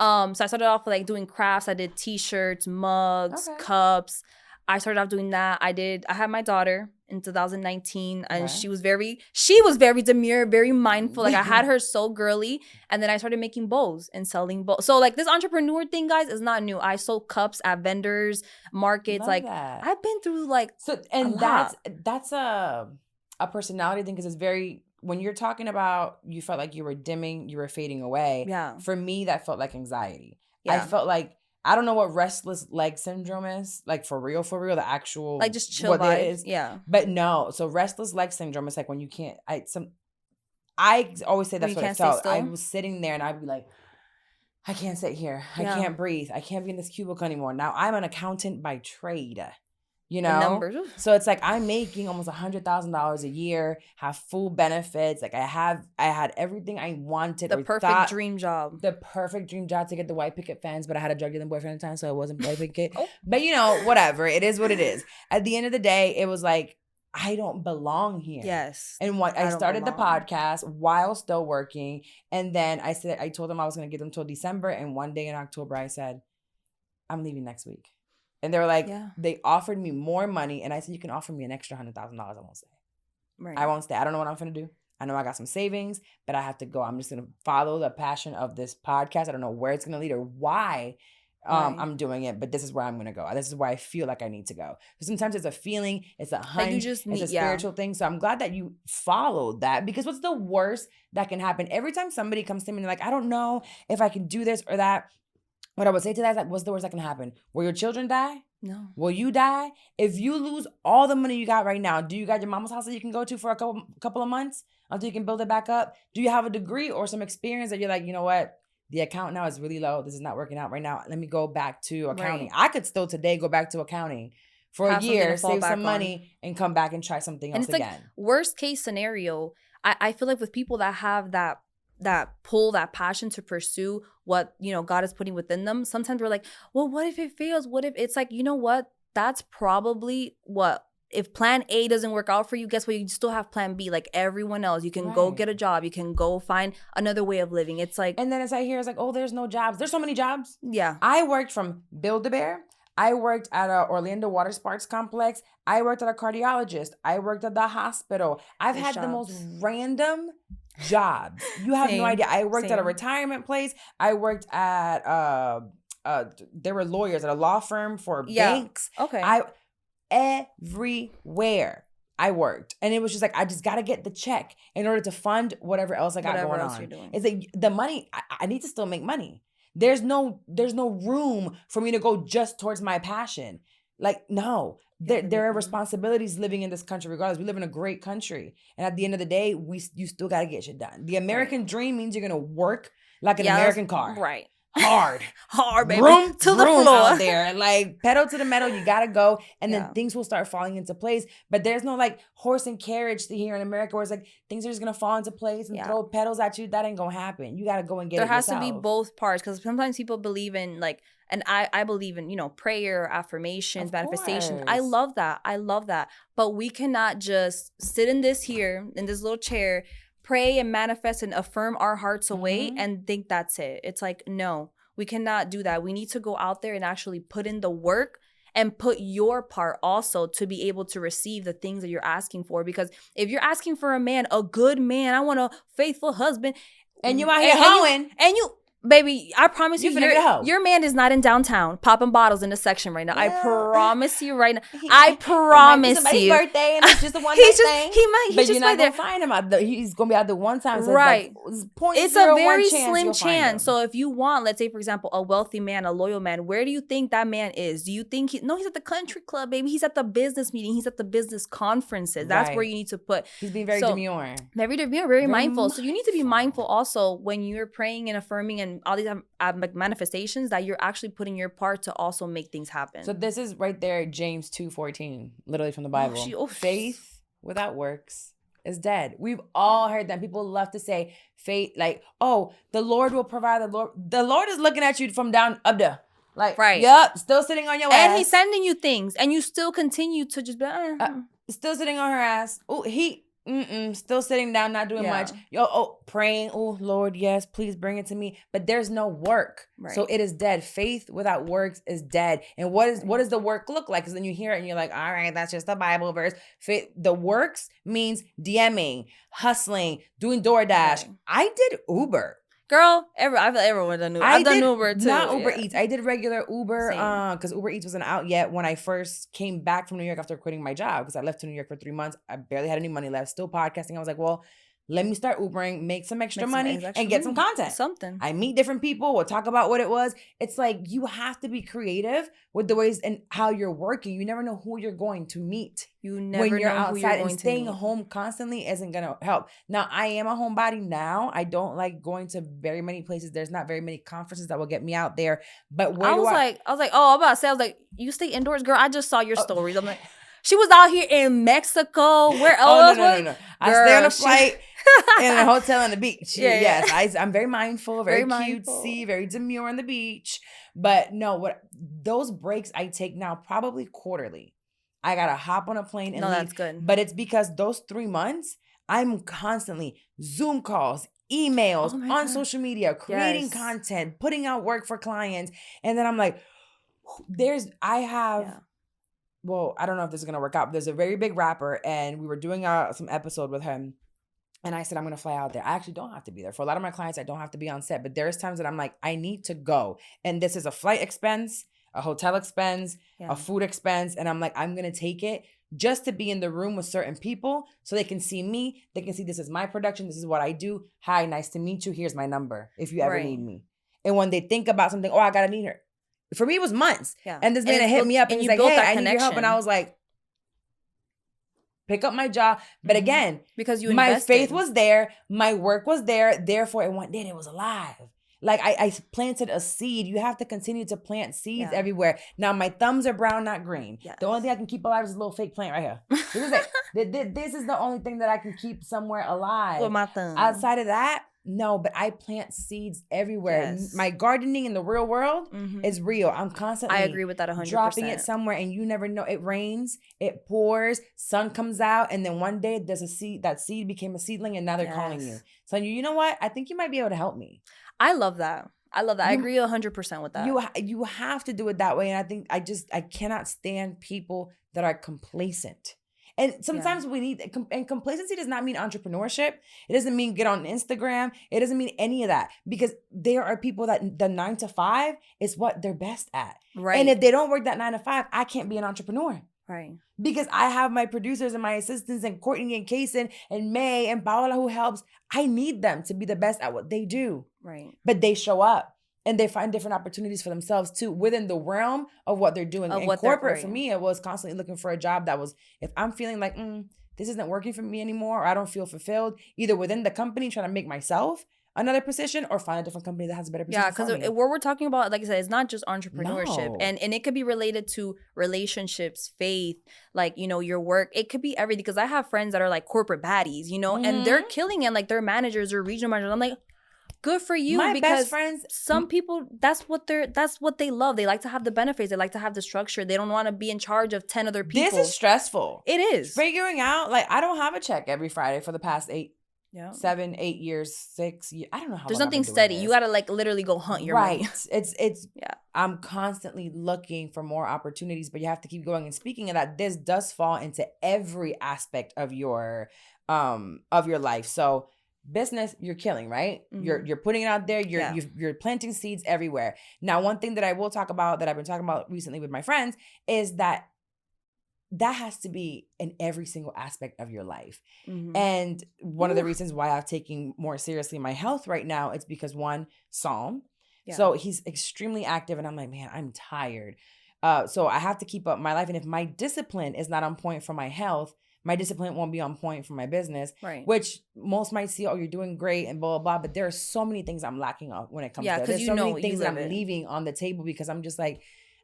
So I started off like doing crafts. I did t-shirts, mugs, cups. I started off doing that. I had my daughter in 2019 and she was very demure, very mindful. Like I had her so girly. And then I started making bows and selling bows. So like this entrepreneur thing, guys, is not new. I sold cups at vendors, markets. I've been through like that's a personality thing because it's very. When you're talking about you felt like you were dimming, you were fading away. Yeah. For me, that felt like anxiety. Yeah. I felt like, I don't know what restless leg syndrome is. Like for real, the actual. Like just chill vibe. It is. Yeah. But no. So restless leg syndrome is like when you can't, I always say that's what it felt. I was sitting there and I'd be like, I can't sit here. I can't breathe. I can't be in this cubicle anymore. Now I'm an accountant by trade. You know, so it's like I'm making almost $100,000 a year, have full benefits. Like I had everything I wanted. The perfect dream job to get the white picket fence, but I had a drug dealing boyfriend at the time, so it wasn't white picket. But you know, whatever. It is what it is. At the end of the day, it was like I don't belong here. Yes. And I started the podcast while still working. And then I told them I was going to give them till December. And one day in October, I said, I'm leaving next week. And they were like, they offered me more money. And I said, you can offer me an extra $100,000. I won't stay. Right. I won't stay. I don't know what I'm going to do. I know I got some savings, but I have to go. I'm just going to follow the passion of this podcast. I don't know where it's going to lead or why I'm doing it, but this is where I'm going to go. This is where I feel like I need to go. So sometimes it's a feeling, it's a hunch, it's a spiritual thing. So I'm glad that you followed that, because what's the worst that can happen? Every time somebody comes to me and they're like, I don't know if I can do this or that, what I would say to that is like, what's the worst that can happen? Will your children die? No. Will you die? If you lose all the money you got right now, do you got your mama's house that you can go to for a couple of months until you can build it back up? Do you have a degree or some experience that you're like, you know what? The account now is really low. This is not working out right now. Let me go back to accounting. Right. I could still today go back to accounting for a year, save some money, and come back and try something else again. Like, worst case scenario, I feel like with people that have that pull, that passion to pursue what, you know, God is putting within them, sometimes we're like, well, what if it fails? What if it's like, you know what? That's probably what. If plan A doesn't work out for you, guess what? You still have plan B like everyone else. You can go get a job. You can go find another way of living. It's like... And then as I hear, it's like, oh, there's no jobs. There's so many jobs. Yeah. I worked from Build-A-Bear. I worked at a Orlando Water Sports Complex. I worked at a cardiologist. I worked at the hospital. I've had the most random jobs. You have no idea. I worked at a retirement place. I worked at... there were lawyers at a law firm for banks. Okay. Everywhere I worked. And it was just like, I just got to get the check in order to fund whatever else I got going on. It's like the money, I need to still make money. There's no room for me to go just towards my passion. Like, no, there are responsibilities living in this country regardless. We live in a great country. And at the end of the day, you still got to get shit done. The American dream means you're going to work like an American car. Right. Hard, baby. Room to the floor out there, like pedal to the metal. You gotta go, and then things will start falling into place. But there's no like horse and carriage to here in America, where it's like things are just gonna fall into place and throw pedals at you. That ain't gonna happen. You gotta go and get it yourself. There has to be both parts, because sometimes people believe in like, and I believe in, you know, prayer, affirmations, manifestations. I love that. But we cannot just sit in this little chair, pray and manifest and affirm our hearts away and think that's it. It's like, no, we cannot do that. We need to go out there and actually put in the work and put your part also to be able to receive the things that you're asking for. Because if you're asking for a man, a good man, I want a faithful husband. And you out here hoeing. And you... Baby, I promise you, your man is not in downtown popping bottles in the section right now. Yeah. I promise you right now. I promise you. Somebody's birthday and it's just a one night thing. He's just not gonna find him out there. He's gonna be out there one time. So right. It's a very slim chance. So if you want, let's say for example, a wealthy man, a loyal man, where do you think that man is? Do you think he's at the country club, baby? He's at the business meeting. He's at the business conferences. That's where you need to put. He's being very demure. Very mindful. So you need to be mindful also when you're praying and affirming and all these manifestations, that you're actually putting your part to also make things happen. So this is right there, James 2:14, literally from the Bible. Faith without works is dead. We've all heard that. People love to say faith, like, oh, the Lord will provide. The Lord is looking at you from down up there. Like, yep, still sitting on your ass. And he's sending you things, and you still continue to just be still sitting on her ass. Oh, still sitting down, not doing much. Praying. Oh, Lord, yes, please bring it to me. But there's no work. Right. So it is dead. Faith without works is dead. And what does the work look like? Because then you hear it and you're like, all right, that's just a Bible verse. The works means DMing, hustling, doing DoorDash. Right. I did Uber. Girl, I feel everyone done Uber. I've done Uber too. Not Uber Eats. I did regular Uber because Uber Eats wasn't out yet when I first came back from New York after quitting my job, because I left to New York for 3 months. I barely had any money left. Still podcasting. I was like, well, let me start Ubering, make some extra money, and get some content. Something. I meet different people. We'll talk about what it was. It's like you have to be creative with the ways and how you're working. You never know who you're going to meet. You never when you're know outside, who you're going and staying to meet. Home constantly isn't gonna help. Now, I am a homebody now. I don't like going to very many places. There's not very many conferences that will get me out there. But I was like, oh, I'm about to say, I was like, you stay indoors, girl. I just saw your stories. I'm like, she was out here in Mexico. Where else? No. I stay on a flight in a hotel on the beach. Yes, I'm very mindful, very cutesy, very demure on the beach. But no, those breaks I take now probably quarterly. I got to hop on a plane and leave. leave. That's good. But it's because those 3 months, I'm constantly Zoom calls, emails, on social media, creating content, putting out work for clients. And then I'm like, well, I don't know if this is going to work out, but there's a very big rapper and we were doing some episode with him. And I said, I'm going to fly out there. I actually don't have to be there. For a lot of my clients, I don't have to be on set. But there's times that I'm like, I need to go. And this is a flight expense, a hotel expense, a food expense. And I'm like, I'm going to take it just to be in the room with certain people so they can see me. They can see this is my production. This is what I do. Hi, nice to meet you. Here's my number if you ever need me. And when they think about something, I got to need her. For me, it was months. Yeah. And this man hit me up and he's like, hey, I need your help. And I was like, pick up my job. But again, because you my faith was there. My work was there. Therefore, it went in. It was alive. Like I planted a seed. You have to continue to plant seeds everywhere. Now, my thumbs are brown, not green. Yes. The only thing I can keep alive is a little fake plant right here. This is the only thing that I can keep somewhere alive. With my thumb. Outside of that, no, but I plant seeds everywhere. Yes. My gardening in the real world is real. I'm constantly I agree with that 100%. Dropping it somewhere, and you never know. It rains, it pours, sun comes out, and then one day there's a seed. That seed became a seedling, and now they're calling you. So you know what? I think you might be able to help me. I love that. I agree 100% with that. You have to do it that way, and I think I cannot stand people that are complacent. And sometimes we need, and complacency does not mean entrepreneurship. It doesn't mean get on Instagram. It doesn't mean any of that, because there are people that the 9 to 5 is what they're best at. Right. And if they don't work that 9 to 5, I can't be an entrepreneur. Right. Because I have my producers and my assistants and Courtney and Kaysen and May and Paola who helps. I need them to be the best at what they do. Right. But they show up. And they find different opportunities for themselves too within the realm of what they're doing. In corporate, for me, it was constantly looking for a job that was, if I'm feeling like, this isn't working for me anymore, or I don't feel fulfilled, either within the company trying to make myself another position or find a different company that has a better position. Yeah, because what we're talking about, like I said, it's not just entrepreneurship. No. And it could be related to relationships, faith, like, your work. It could be everything. Because I have friends that are like corporate baddies, and they're killing it. Like they're managers or regional managers. I'm like, good for you. My because best friends, some people, that's what they love. They like to have the benefits. They like to have the structure. They don't want to be in charge of 10 other people. This is stressful. It is. Figuring out, like, I don't have a check every Friday for the past 7, 8 years, 6 years. I don't know how. There's nothing steady. You got to like literally go hunt your money. It's I'm constantly looking for more opportunities, but you have to keep going. And speaking of that, this does fall into every aspect of your life. So business, you're killing, right? Mm-hmm. You're putting it out there. You're planting seeds everywhere. Now, one thing that I will talk about that I've been talking about recently with my friends is that has to be in every single aspect of your life. Mm-hmm. And one of the reasons why I'm taking more seriously my health right now, it's because one, Psalm. Yeah. So he's extremely active and I'm like, man, I'm tired. So I have to keep up my life. And if my discipline is not on point for my health, my discipline won't be on point for my business, right? Which most might see, you're doing great and blah, blah, blah. But there are so many things I'm lacking on when it comes to it. There's so many things that I'm leaving on the table because I'm just like,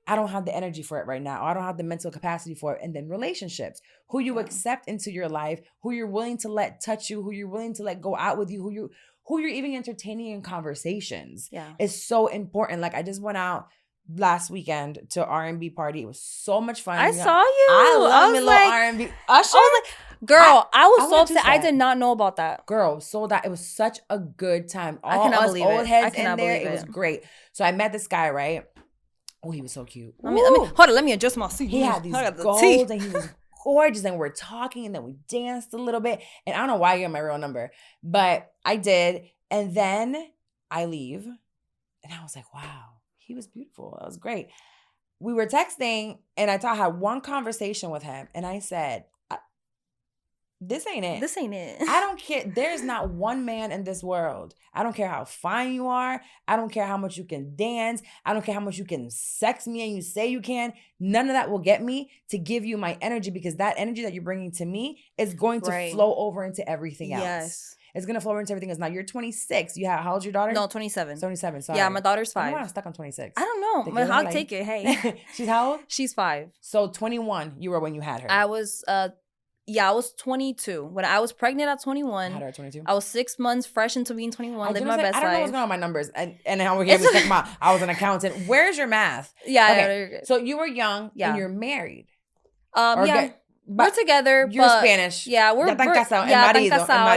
I don't have the energy for it right now. Or I don't have the mental capacity for it. And then relationships, who you accept into your life, who you're willing to let touch you, who you're willing to let go out with you, who you're even entertaining in conversations is so important. Like I just went out last weekend to R&B party. It was so much fun. I saw you. I love me a little R&B. Usher. I was like, girl, I was so upset. I did not know about that. Girl, sold out. It was such a good time. All I cannot believe old heads in there. It was great. So I met this guy, right? Oh, he was so cute. Hold on. Let me adjust my seat. He had these golds and he was gorgeous. And we're talking and then we danced a little bit. And I don't know why you got my real number, but I did. And then I leave and I was like, wow. He was beautiful. That was great. We were texting and I had one conversation with him and I said, this ain't it. This ain't it. I don't care. There's not one man in this world. I don't care how fine you are. I don't care how much you can dance. I don't care how much you can sex me and you say you can. None of that will get me to give you my energy because that energy that you're bringing to me is going to flow over into everything else. Yes. It's going to flow into everything else. Now, you're 26. How old's your daughter? No, 27. 27, sorry. Yeah, my daughter's 5. I'm stuck on 26. I don't know. I'll take it. Hey. She's how old? She's 5. So 21 you were when you had her. I was 22. When I was pregnant at 21. I had her at 22. I was 6 months fresh into being 21. Living my best life. I don't know what's going on with my numbers. And now we're here to check them out. I was an accountant. Where's your math? Yeah. Okay. So you were young and you're married. We're together. You're but Spanish. Yeah, we're casados. Yeah,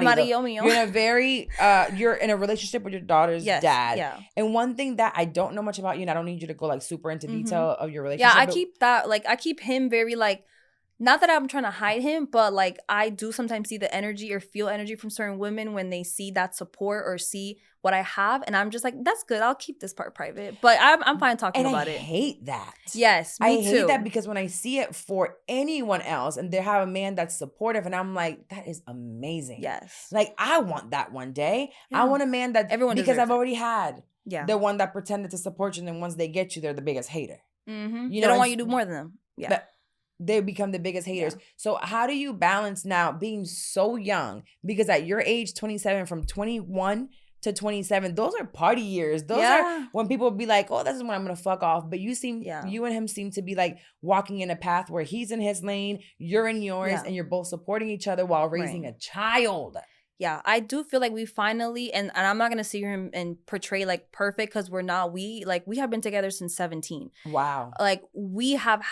marido mío. You're in a relationship with your daughter's dad. Yeah. And one thing that I don't know much about you, and I don't need you to go like super into detail of your relationship. Yeah, I keep him very like, not that I'm trying to hide him, but like I do sometimes see the energy or feel energy from certain women when they see that support or see what I have, and I'm just like, that's good. I'll keep this part private, but I'm fine talking about it. I hate that. Yes, me too. I hate that because when I see it for anyone else, and they have a man that's supportive, and I'm like, that is amazing. Yes, like I want that one day. Yeah. I want a man that everyone because I've already had the one that pretended to support you, and then once they get you, they're the biggest hater. Mm-hmm. You know, they don't want you to do more than them. Yeah. But they become the biggest haters. Yeah. So how do you balance now being so young? Because at your age, 27, from 21 to 27, those are party years. Those are when people be like, oh, this is when I'm going to fuck off. But you and him seem to be like walking in a path where he's in his lane, you're in yours, and you're both supporting each other while raising a child. Yeah, I do feel like we finally, and I'm not going to sit here and portray like perfect because we're not. We have been together since 17. Wow. Like we have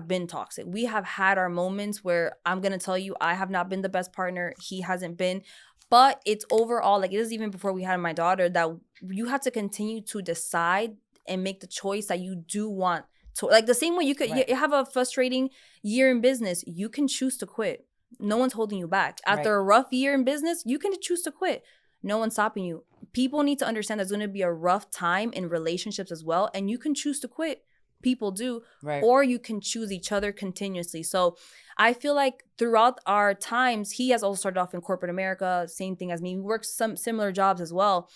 been toxic. We have had our moments where I'm going to tell you, I have not been the best partner. He hasn't been. But it's overall, like it is even before we had my daughter, that you have to continue to decide and make the choice that you do want to. Like the same way you could you have a frustrating year in business, you can choose to quit. No one's holding you back. After a rough year in business, you can choose to quit. No one's stopping you. People need to understand there's going to be a rough time in relationships as well. And you can choose to quit. People do. Right. Or you can choose each other continuously. So I feel like throughout our times, he has also started off in corporate America. Same thing as me. We worked some similar jobs as well.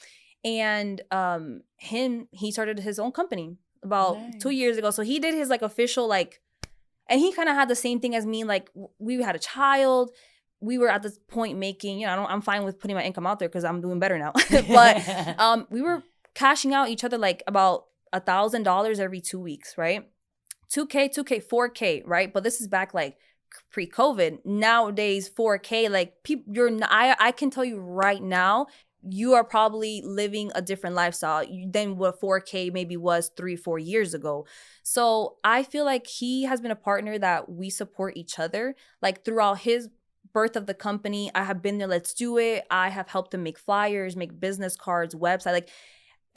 And he started his own company about 2 years ago. So he did his like official like, and he kind of had the same thing as me. Like we had a child. We were at this point making, I'm fine with putting my income out there because I'm doing better now. But we were cashing out each other like about $1,000 every 2 weeks, right? 2K, 4K, right? But this is back like pre-COVID. Nowadays, 4K, like I can tell you right now, you are probably living a different lifestyle than what 4K maybe was 3-4 years ago. So I feel like he has been a partner that we support each other. Like throughout his birth of the company, I have been there, let's do it. I have helped him make flyers, make business cards, website, like,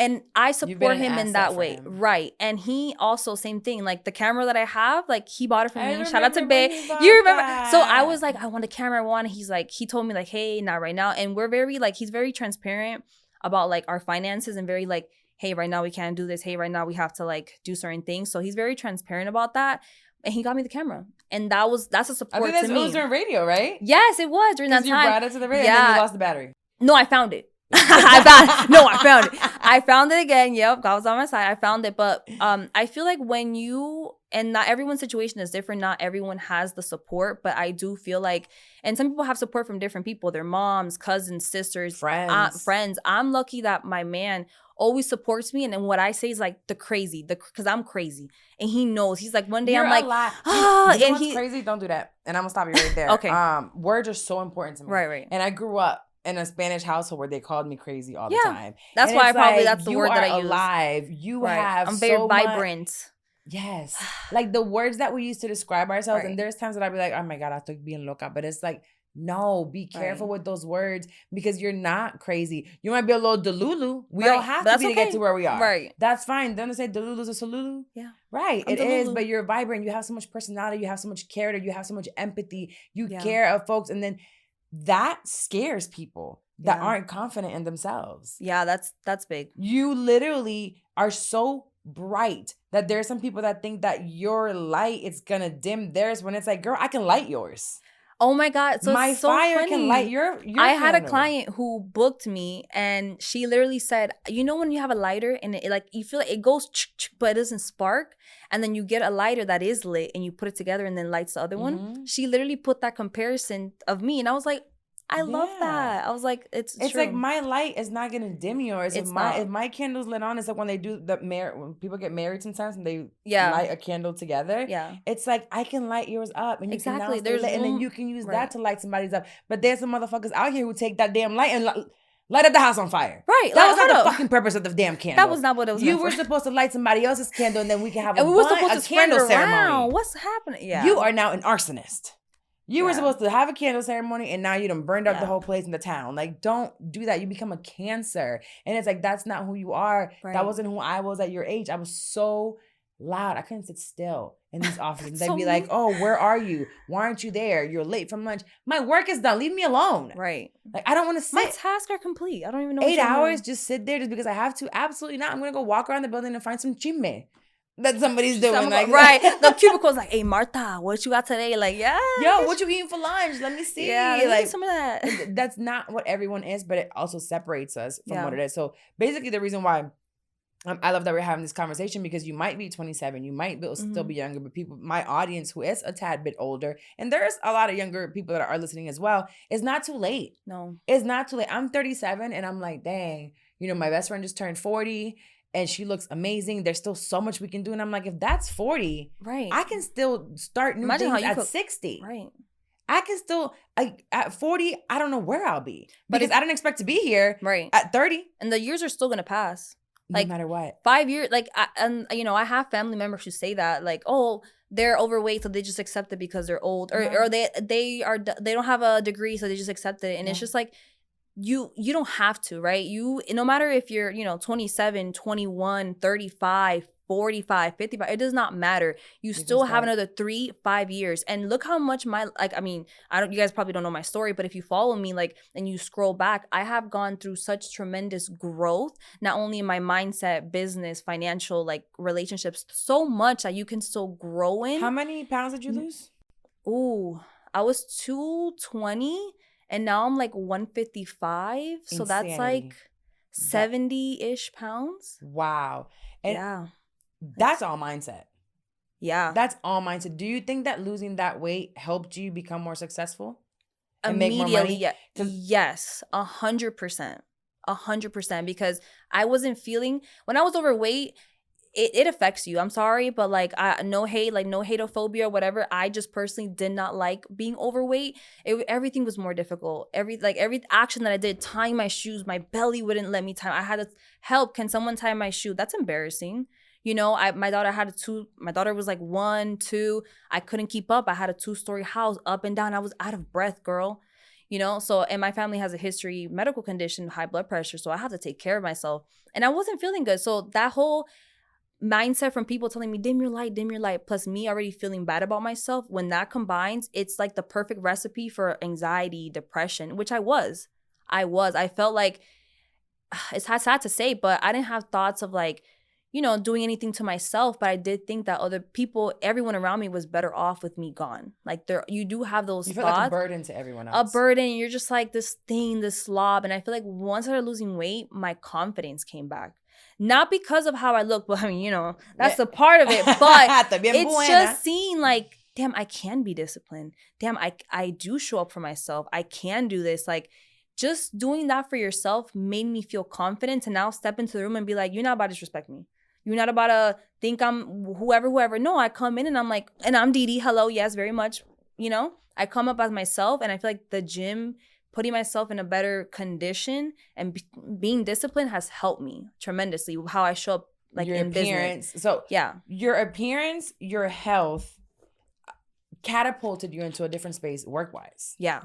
and I support him in that way. Right. And he also, same thing, like the camera that I have, like he bought it for me. Shout out to Bay. You remember? That. So I was like, I want a camera. He's like, he told me like, hey, not right now. And we're very like, he's very transparent about like our finances and very like, hey, right now we can't do this. Hey, right now we have to like do certain things. So he's very transparent about that. And he got me the camera. And that's a support to me. It was during radio, right? Yes, it was during that time. You brought it to the radio and then you lost the battery. No, I found it. I found it. I found it again. Yep, God was on my side. I found it. But I feel like and not everyone's situation is different. Not everyone has the support. But I do feel like, and some people have support from different people. Their moms, cousins, sisters, friends. I'm lucky that my man always supports me. And then what I say is like because I'm crazy. And he knows. He's like, one day I'm like, and he's crazy. Don't do that. And I'm going to stop you right there. Okay. Words are so important to me. Right. And I grew up in a Spanish household where they called me crazy all the time. That's why that's the word that I use. You are alive. You have I'm very vibrant. Yes. Like the words that we use to describe ourselves. And there's times that I'd be like, oh my God, I estoy bien loca. But it's like, no, be careful with those words because you're not crazy. You might be a little delulu. We all have to be to get to where we are. Right. That's fine. Don't they say delulu's a salulu? Yeah. Right. It is. But you're vibrant. You have so much personality. You have so much character. You have so much empathy. You care of folks. And then that scares people that aren't confident in themselves. Yeah, that's big. You literally are so bright that there are some people that think that your light is gonna dim theirs when it's like, girl, I can light yours. Oh my God. So my fire can light your I had a client who booked me and she literally said, you know when you have a lighter and it like you feel like it goes but it doesn't spark, and then you get a lighter that is lit and you put it together and then lights the other one. She literally put that comparison of me and I was like, I love that. I was like, it's true. Like my light is not gonna dim yours. If my candle's lit on, it's like when they do when people get married sometimes and they light a candle together. Yeah, it's like I can light yours up and you can now stay lit, and then you can use that to light somebody's up. But there's some motherfuckers out here who take that damn light and light up the house on fire. Right. That was not the fucking purpose of the damn candle. That was not what it was. You were supposed to light somebody else's candle and then we can have a candle candle ceremony. What's happening? Yeah. You are now an arsonist. You were supposed to have a candle ceremony and now you done burned up the whole place in the town. Like, don't do that. You become a Cancer. And it's like, that's not who you are. Right. That wasn't who I was at your age. I was so loud. I couldn't sit still in these offices. They'd be like, oh, where are you? Why aren't you there? You're late from lunch. My work is done. Leave me alone. Right. Like, I don't want to sit. My tasks are complete. I don't even know. 8 hours, just sit there just because I have to? Absolutely not. I'm going to go walk around the building and find some chisme that somebody's doing. Right. The cubicle's like, hey, Martha, what you got today? Like, yeah. Yo, what you eating for lunch? Let me see. Yeah, let me like get some of that. That's not what everyone is, but it also separates us from what it is. So basically the reason why I love that we're having this conversation, because you might be 27, you might still be younger, but people, my audience who is a tad bit older, and there's a lot of younger people that are listening as well, it's not too late. No. It's not too late. I'm 37 and I'm like, dang, my best friend just turned 40 and she looks amazing. There's still so much we can do. And I'm like, if that's 40, right, I can still start new things at 60. Right. I can still, at 40, I don't know where I'll be. Because I don't expect to be here at 30. And the years are still going to pass. Like, no matter what. 5 years, I have family members who say that, like, oh, they're overweight, so they just accept it because they're old. Or they don't have a degree, so they just accept it. And it's just like, you don't have to, right? No matter if you're, 27, 21, 35, 45, 55, it does not matter. You still have another 3-5 years. And look how much you guys probably don't know my story, but if you follow me, and you scroll back, I have gone through such tremendous growth, not only in my mindset, business, financial, relationships, so much that you can still grow in. How many pounds did you lose? Ooh, I was 220 and now I'm 155. So that's 70-ish pounds. Wow. And that's all mindset. Yeah. That's all mindset. Do you think that losing that weight helped you become more successful? Immediately, yes. 100%. 100%. Because I wasn't feeling, when I was overweight, it affects you. I'm sorry, but no hate, no hatophobia or whatever. I just personally did not like being overweight. Everything was more difficult. Every action that I did, tying my shoes, my belly wouldn't let me tie. I had to help. Can someone tie my shoe? That's embarrassing. My daughter was 1, 2. I couldn't keep up. I had a 2-story house up and down. I was out of breath, girl. So, and my family has a history, medical condition, high blood pressure. So I had to take care of myself and I wasn't feeling good. So that whole mindset from people telling me, dim your light, plus me already feeling bad about myself, when that combines, it's the perfect recipe for anxiety, depression, which I was. I felt like, it's sad to say, but I didn't have thoughts of doing anything to myself, but I did think that other people, everyone around me was better off with me gone. You do have those thoughts. You feel like a burden to everyone else. A burden. You're just this thing, this slob. And I feel like once I started losing weight, my confidence came back. Not because of how I look, but that's a part of it. But it's just seeing damn, I can be disciplined. Damn, I do show up for myself. I can do this. Just doing that for yourself made me feel confident to now step into the room and be like, you're not about to disrespect me. You're not about to think I'm whoever. No, I come in and I'm and I'm Didi. Hello, yes, very much. I come up as myself, and I feel like the gym, putting myself in a better condition and being disciplined has helped me tremendously. How I show up your in appearance. business. So your appearance, your health catapulted you into a different space work-wise. Yeah.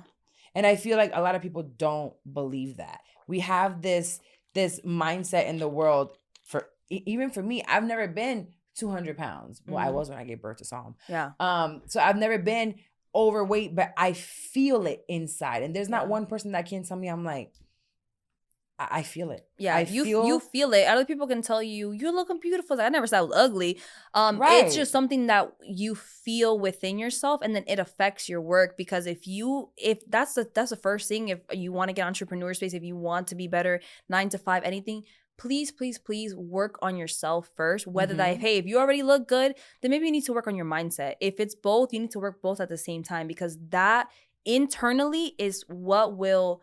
And I feel like a lot of people don't believe that. We have this mindset in the world, even for me, I've never been 200 pounds. Well, I was when I gave birth to Psalm. Yeah. So I've never been overweight, but I feel it inside. And there's not one person that can tell me I'm I feel it. Yeah, you feel it. Other people can tell you, you're looking beautiful. I never said I was ugly. It's just something that you feel within yourself, and then it affects your work. Because if that's the first thing, if you want to get entrepreneur space, if you want to be better, 9 to 5, anything, please work on yourself first. Whether if you already look good, then maybe you need to work on your mindset. If it's both, you need to work both at the same time, because that internally is what will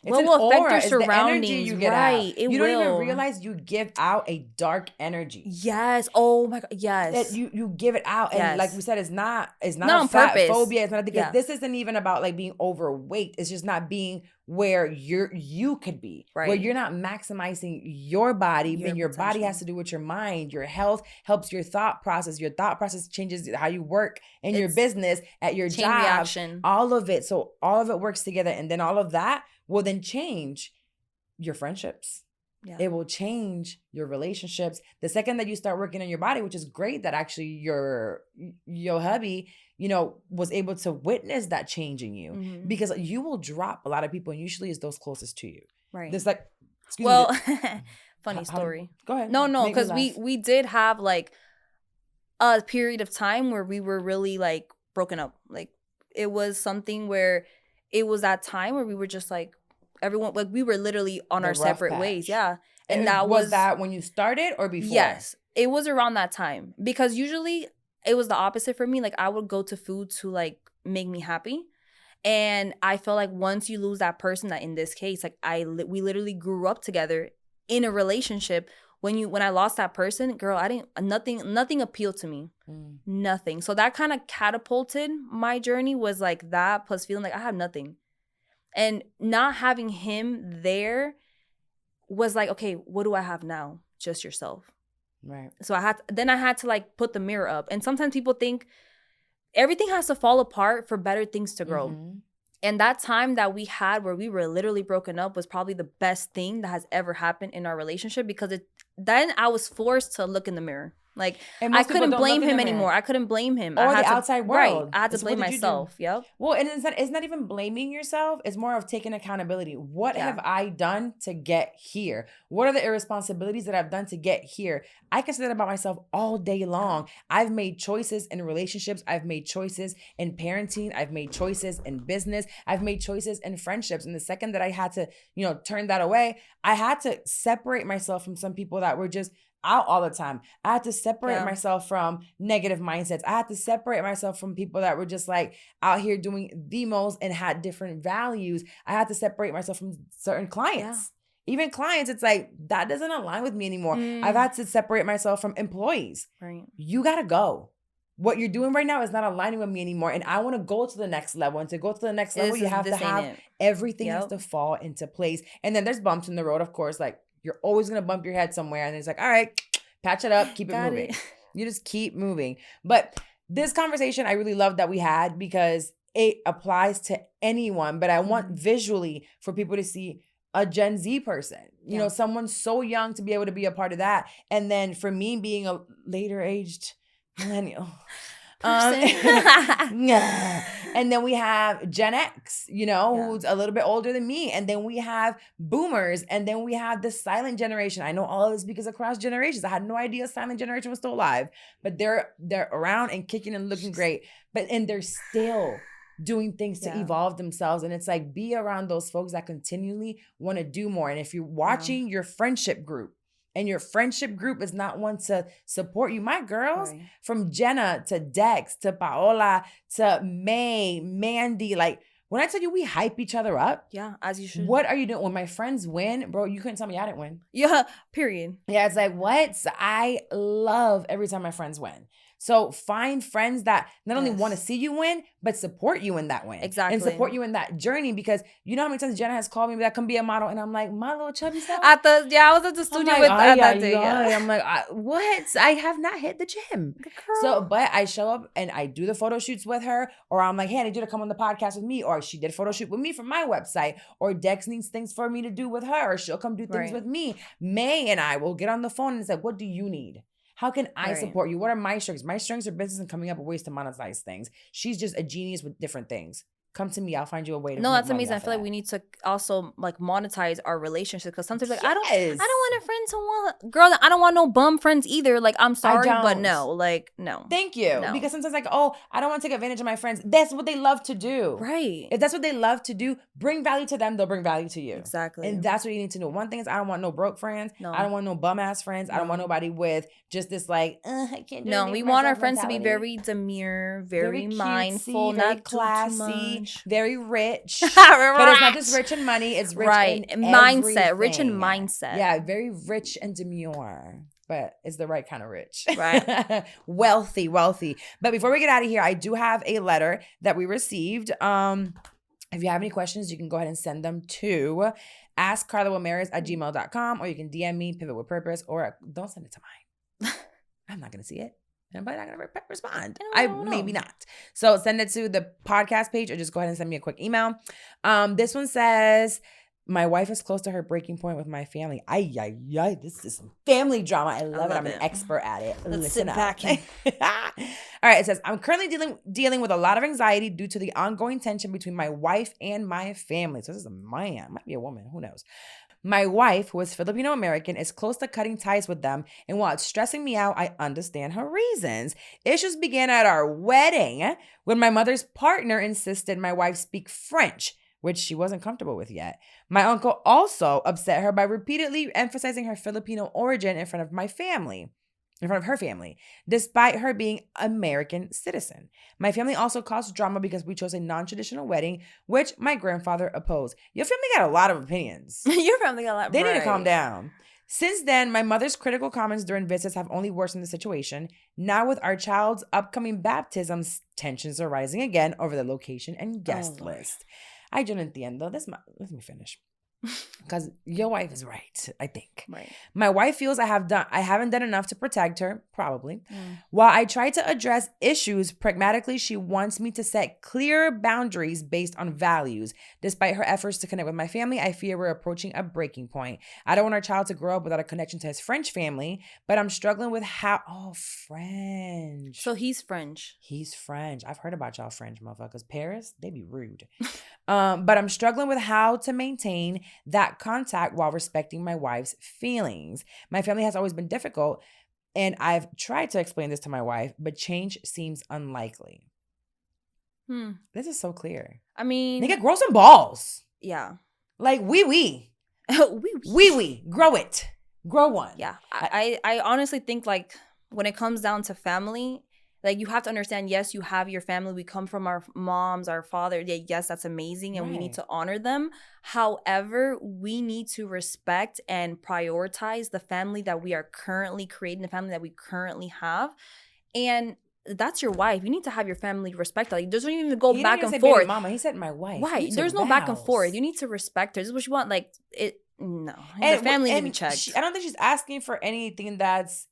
what will affect your surroundings. You right. You don't even realize you give out a dark energy. Yes. Oh my God. Yes. That you give it out. And like we said, it's not on fat purpose. phobia. It's not, because this isn't even about being overweight. It's just not being where you could be, right. where you're not maximizing your body, and your body has to do with your mind. Your health helps your thought process. Your thought process changes how you work in your business, at your job, reaction. all of it. So all of it works together. And then all of that will then change your friendships. Yeah. It will change your relationships. The second that you start working on your body, which is great that actually your hubby, you know, was able to witness that change in you, because you will drop a lot of people, and usually it's those closest to you. Right. There's like, funny story. Go ahead. No, because we did have like a period of time where we were really like broken up. Like it was something where it was that time where we were just like, everyone, like we were literally on our separate ways. Yeah. And that was that when you started or before? Yes. It was around that time, because usually it was the opposite for me. Like I would go to food to like make me happy. And I feel like once you lose that person, that in this case, like we literally grew up together in a relationship. When I lost that person, girl, nothing appealed to me. Nothing. So that kind of catapulted my journey, was like that, plus feeling like I have nothing. And not having him there was like, okay, what do I have now? Just yourself. Right. So I had to like put the mirror up. And sometimes people think everything has to fall apart for better things to grow. And that time that we had where we were literally broken up was probably the best thing that has ever happened in our relationship, because then I was forced to look in the mirror. Like, I couldn't blame him anymore. I couldn't blame him. Or the outside world. Right. I had to blame myself. Yep. Well, and it's not even blaming yourself. It's more of taking accountability. What have I done to get here? What are the irresponsibilities that I've done to get here? I can say that about myself all day long. I've made choices in relationships. I've made choices in parenting. I've made choices in business. I've made choices in friendships. And the second that I had to, you know, turn that away, I had to separate myself from some people that were just out all the time. I had to separate myself from negative mindsets. I had to separate myself from people that were just like out here doing the most and had different values. I had to separate myself from certain clients. Even clients, it's like, that doesn't align with me anymore. I've had to separate myself from employees. Right. You got to go. What you're doing right now is not aligning with me anymore. And I want to go to the next level. And to go to the next level, you have to have everything has to fall into place. And then there's bumps in the road, of course, like, you're always going to bump your head somewhere. And it's like, all right, patch it up, keep it moving. You just keep moving. But this conversation, I really love that we had, because it applies to anyone. But I want visually for people to see a Gen Z person, you know, someone so young to be able to be a part of that. And then for me being a later aged millennial. And then we have Gen X, you know, who's a little bit older than me. And then we have boomers. And then we have the silent generation. I know all of this because across generations. I had no idea silent generation was still alive. But they're around and kicking and looking great. And they're still doing things to evolve themselves. And it's like, be around those folks that continually want to do more. And if you're watching your friendship group, and your friendship group is not one to support you. My girls, from Jenna to Dex to Paola to May, Mandy, like, when I tell you we hype each other up. Yeah, as you should. What are you doing? When my friends win, bro, you couldn't tell me I didn't win. Yeah, period. Yeah, it's like, what? So I love every time my friends win. So find friends that not only want to see you win, but support you in that win. Exactly. And support you in that journey, because you know how many times Jenna has called me that can be a model, and I'm like, my little chubby self. I was at the studio with that day. I'm like, what? I have not hit the gym. So, but I show up and I do the photo shoots with her, or I'm like, hey, I need you to come on the podcast with me, or she did a photo shoot with me for my website, or Dex needs things for me to do with her, or she'll come do things with me. May and I will get on the phone and say, what do you need? How can I support you? What are my strengths? My strengths are business and coming up with ways to monetize things. She's just a genius with different things. Come to me. I'll find you a way to. No, that's amazing. I feel like we need to also like monetize our relationship, because sometimes like I don't want a friend to want girl. I don't want no bum friends either. Like, I'm sorry, but no, like, no. Thank you. No. Because sometimes like, oh, I don't want to take advantage of my friends. That's what they love to do. Right. If that's what they love to do, bring value to them. They'll bring value to you. Exactly. And that's what you need to know. One thing is, I don't want no broke friends. No. I don't want no bum ass friends. No. I don't want nobody with just this like, I can't do No, we want our friends to be very demure, very mindful, very not classy, very rich. But it's not just rich in money, it's rich in mindset, everything. rich in mindset. Yeah, very rich and demure, but it's the right kind of rich. Right. wealthy. But before we get out of here, I do have a letter that we received. If you have any questions, you can go ahead and send them to askcarlawamariz@gmail.com, or you can DM me, Pivot with Purpose, or don't send it to mine. I'm not going to see it. I'm probably not going to respond. Maybe not. So send it to the podcast page, or just go ahead and send me a quick email. This one says, my wife is close to her breaking point with my family. This is some family drama. I love it. I'm an expert at it. Let's sit back. All right. It says, I'm currently dealing with a lot of anxiety due to the ongoing tension between my wife and my family. So this is a man. Might be a woman. Who knows? My wife, who is Filipino-American, is close to cutting ties with them. And while it's stressing me out, I understand her reasons. Issues began at our wedding when my mother's partner insisted my wife speak French, which she wasn't comfortable with yet. My uncle also upset her by repeatedly emphasizing her Filipino origin in front of her family, despite her being American citizen. My family also caused drama because we chose a non-traditional wedding, which my grandfather opposed. Your family got a lot of opinions. Your family got a lot. They need to calm down. Since then, my mother's critical comments during visits have only worsened the situation. Now with our child's upcoming baptisms, tensions are rising again over the location and guest list. Yo no entiendo. Let me finish. Because your wife is right, I think. Right. My wife feels I haven't done enough to protect her, probably. While I try to address issues pragmatically, she wants me to set clear boundaries based on values. Despite her efforts to connect with my family, I fear we're approaching a breaking point. I don't want our child to grow up without a connection to his French family, but I'm struggling with French. So he's French. He's French. I've heard about y'all French motherfuckers. Paris, they be rude. But I'm struggling with how to maintain that contact while respecting my wife's feelings. My family has always been difficult, and I've tried to explain this to my wife, but change seems unlikely. This is so clear. I mean, nigga, grow some balls. Yeah. Like, wee. Grow it. Grow one. Yeah. I honestly think, like, when it comes down to family, like, you have to understand, yes, you have your family. We come from our moms, our father. Yes, that's amazing, and we need to honor them. However, we need to respect and prioritize the family that we are currently creating, the family that we currently have. And that's your wife. You need to have your family respect her. Like, there's don't even go back and forth. Mama, he said my wife. Right. There's no back and forth. You need to respect her. This is what you want. Like, no. And the family need to be checked. I don't think she's asking for anything that's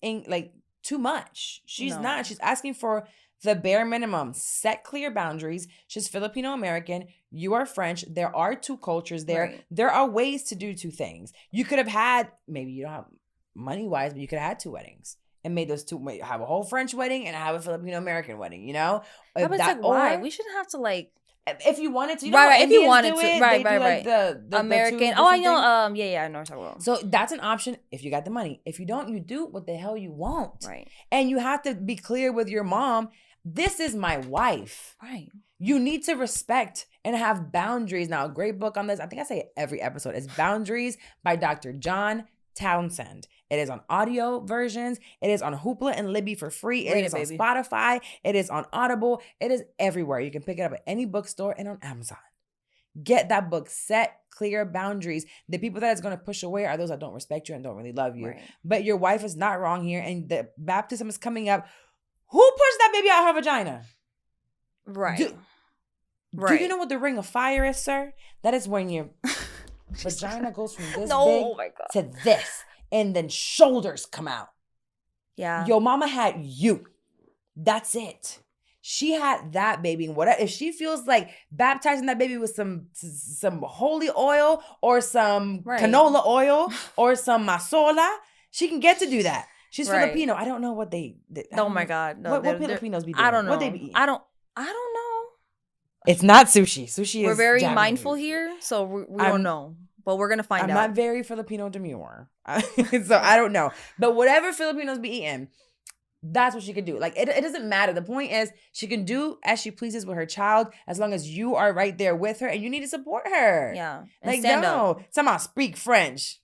too much. She's not. She's asking for the bare minimum. Set clear boundaries. She's Filipino-American. You are French. There are two cultures there. Right. There are ways to do two things. You could have had, maybe you don't have money-wise, but you could have had two weddings and made those two, have a whole French wedding and have a Filipino-American wedding, you know? But it's like, why? We shouldn't have to, like... If you wanted to, if you wanted to, right. The American. I know. I know what you're talking about. So that's an option if you got the money. If you don't, you do what the hell you want. Right. And you have to be clear with your mom. This is my wife. Right. You need to respect and have boundaries. Now, a great book on this, I think I say it every episode, is Boundaries by Dr. John Townsend. It is on audio versions. It is on Hoopla and Libby for free. It is on Spotify. It is on Audible. It is everywhere. You can pick it up at any bookstore and on Amazon. Get that book. Set clear boundaries. The people that it's going to push away are those that don't respect you and don't really love you. Right. But your wife is not wrong here, and the baptism is coming up. Who pushed that baby out her vagina? Right. Do you know what the ring of fire is, sir? That is when your vagina goes from this big to this. And then shoulders come out. Yeah. Your mama had you. That's it. She had that baby. And whatever, if she feels like baptizing that baby with some holy oil or some canola oil or some masola, she can get to do that. She's Filipino. I don't know what they oh my God. No, what Filipinos be doing? I don't know. What they be eating? I don't know. It's not sushi. Sushi is We're very Japanese. Mindful here, so we don't know. But we're going to find out. I'm not very Filipino demure. So I don't know. But whatever Filipinos be eating, that's what she could do. Like, it doesn't matter. The point is, she can do as she pleases with her child as long as you are right there with her and you need to support her. Yeah. And stand up. Somehow speak French.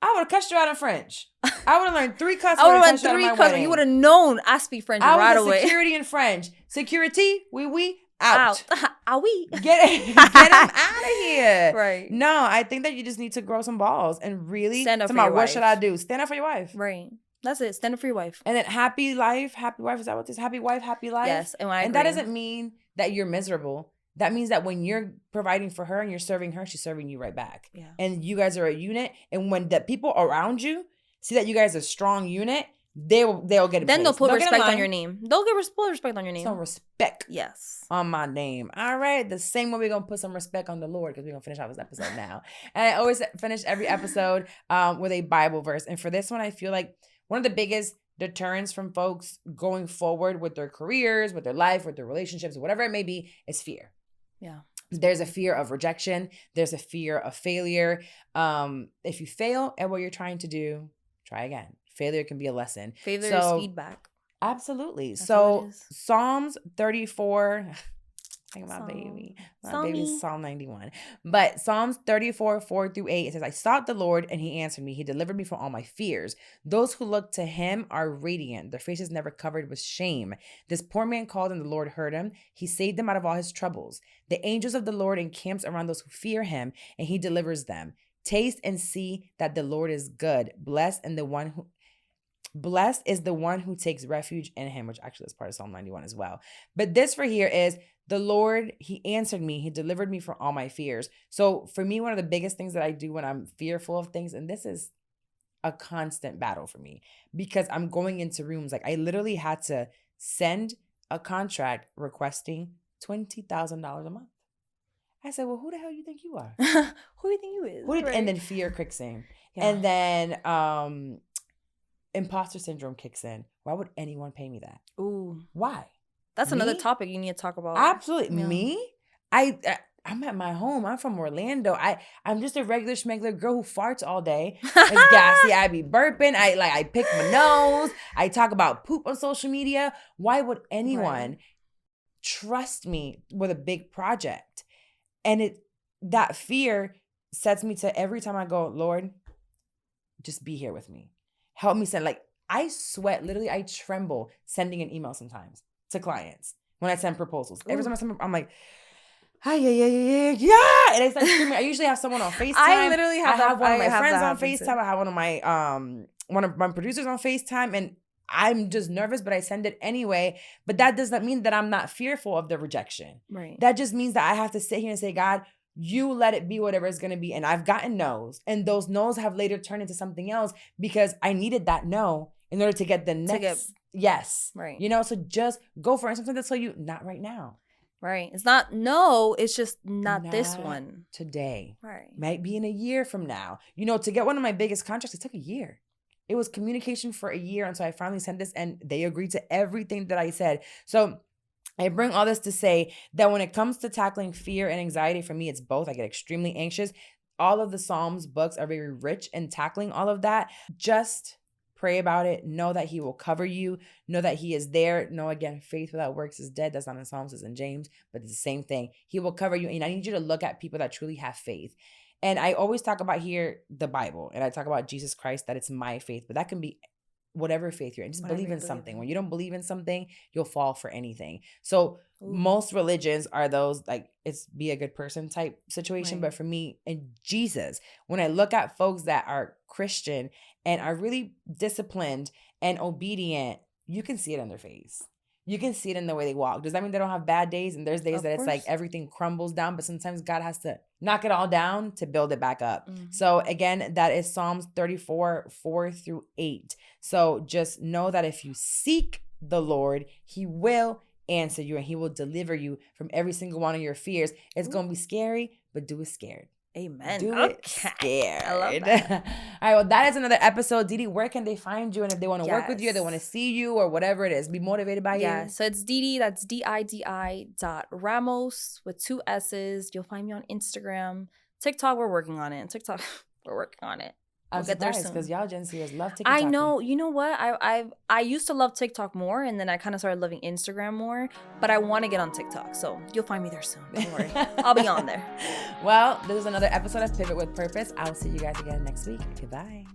I would have cussed you out in French. I would have learned 3 cuss words. I would have learned 3 cuss words. You would have known I speak French right away. Security in French. Security, oui. Out. Ah, oui. Get him out of here. Right. No, I think that you just need to grow some balls and really stand up for your wife. What should I do? Stand up for your wife. Right. That's it. Stand up for your wife. And then happy wife, is that what it is? Happy wife, happy life? Yes. And that doesn't mean that you're miserable. that means that when you're providing for her and you're serving her, she's serving you right back. Yeah. And you guys are a unit. And when the people around you see that you guys are a strong unit, they'll get it. Then they'll put respect on your name. They'll get respect on your name. Some respect. Yes. On my name. All right. The same way we're going to put some respect on the Lord, because we're going to finish off this episode now. And I always finish every episode with a Bible verse. And for this one, I feel like one of the biggest deterrents from folks going forward with their careers, with their life, with their relationships, whatever it may be, is fear. Yeah. There's a fear of rejection. There's a fear of failure. If you fail at what you're trying to do, try again. Failure can be a lesson. Failure is feedback. Absolutely. That's so Psalms 34, think about baby. My baby's Psalm 91. But Psalms 34, 4-8, it says, I sought the Lord and he answered me. He delivered me from all my fears. Those who look to him are radiant. Their faces never covered with shame. This poor man called and the Lord heard him. He saved him out of all his troubles. The angels of the Lord encamps around those who fear him and he delivers them. Taste and see that the Lord is good. Blessed is the one who takes refuge in him, which actually is part of Psalm 91 as well. But this for here is the Lord, he answered me. He delivered me from all my fears. So for me, one of the biggest things that I do when I'm fearful of things, and this is a constant battle for me because I'm going into rooms. Like I literally had to send a contract requesting $20,000 a month. I said, well, who the hell you think you are? Who do you think you is? Right. And then fear kicks in. Yeah. And then imposter syndrome kicks in. Why would anyone pay me that? Ooh. Why? That's another topic you need to talk about. Absolutely. Yeah. Me? I'm at my home. I'm from Orlando. I'm just a regular schmegular girl who farts all day. It's gassy. I be burping. I pick my nose. I talk about poop on social media. Why would anyone trust me with a big project? And that fear sets me to every time I go, Lord, just be here with me. Help me send. Like I sweat. Literally, I tremble sending an email sometimes to clients when I send proposals. Ooh. Every time I send, I'm like, hi, yeah. And I start screaming. I usually have someone on FaceTime. I literally have one of my friends on FaceTime. I have one of my producers on FaceTime, and I'm just nervous, but I send it anyway. But that does not mean that I'm not fearful of the rejection. Right. That just means that I have to sit here and say, God, you let it be whatever it's going to be. And I've gotten no's. And those no's have later turned into something else because I needed that no in order to get the next yes. Right. You know, so just go for it. Sometimes they'll tell you, not right now. Right. It's not no, it's just not this one. Today. Right. Might be in a year from now. You know, to get one of my biggest contracts, it took a year. It was communication for a year until I finally sent this and they agreed to everything that I said. So I bring all this to say that when it comes to tackling fear and anxiety, for me, it's both. I get extremely anxious. All of the Psalms books are very rich in tackling all of that. Just pray about it. Know that he will cover you. Know that he is there. Know, again, faith without works is dead. That's not in Psalms, it's in James, but it's the same thing. He will cover you. And I need you to look at people that truly have faith. And I always talk about here the Bible, and I talk about Jesus Christ, that it's my faith, but that can be whatever faith you're in. Just believe in something. When you don't believe in something, you'll fall for anything. So most religions are those like it's be a good person type situation. Right. But for me and Jesus, when I look at folks that are Christian and are really disciplined and obedient, you can see it in their face. You can see it in the way they walk. Does that mean they don't have bad days? And there's days that it's like everything crumbles down, but sometimes God has to knock it all down to build it back up. Mm-hmm. So again, that is Psalms 34, 4-8. So just know that if you seek the Lord, he will answer you and he will deliver you from every single one of your fears. It's going to be scary, but do it scared. Amen. Do it scared. I love that. All right, well, that is another episode. Didi, where can they find you? And if they want to work with you, or they want to see you or whatever it is, be motivated by you. Yeah, so it's Didi, that's Didi.Ramos with 2 S's. You'll find me on Instagram. TikTok, we're working on it. I'm surprised because y'all Gen Zers love TikTok. I know. You know what? I used to love TikTok more, and then I kind of started loving Instagram more. But I want to get on TikTok, so you'll find me there soon. Don't worry. I'll be on there. Well, this is another episode of Pivot with Purpose. I'll see you guys again next week. Goodbye.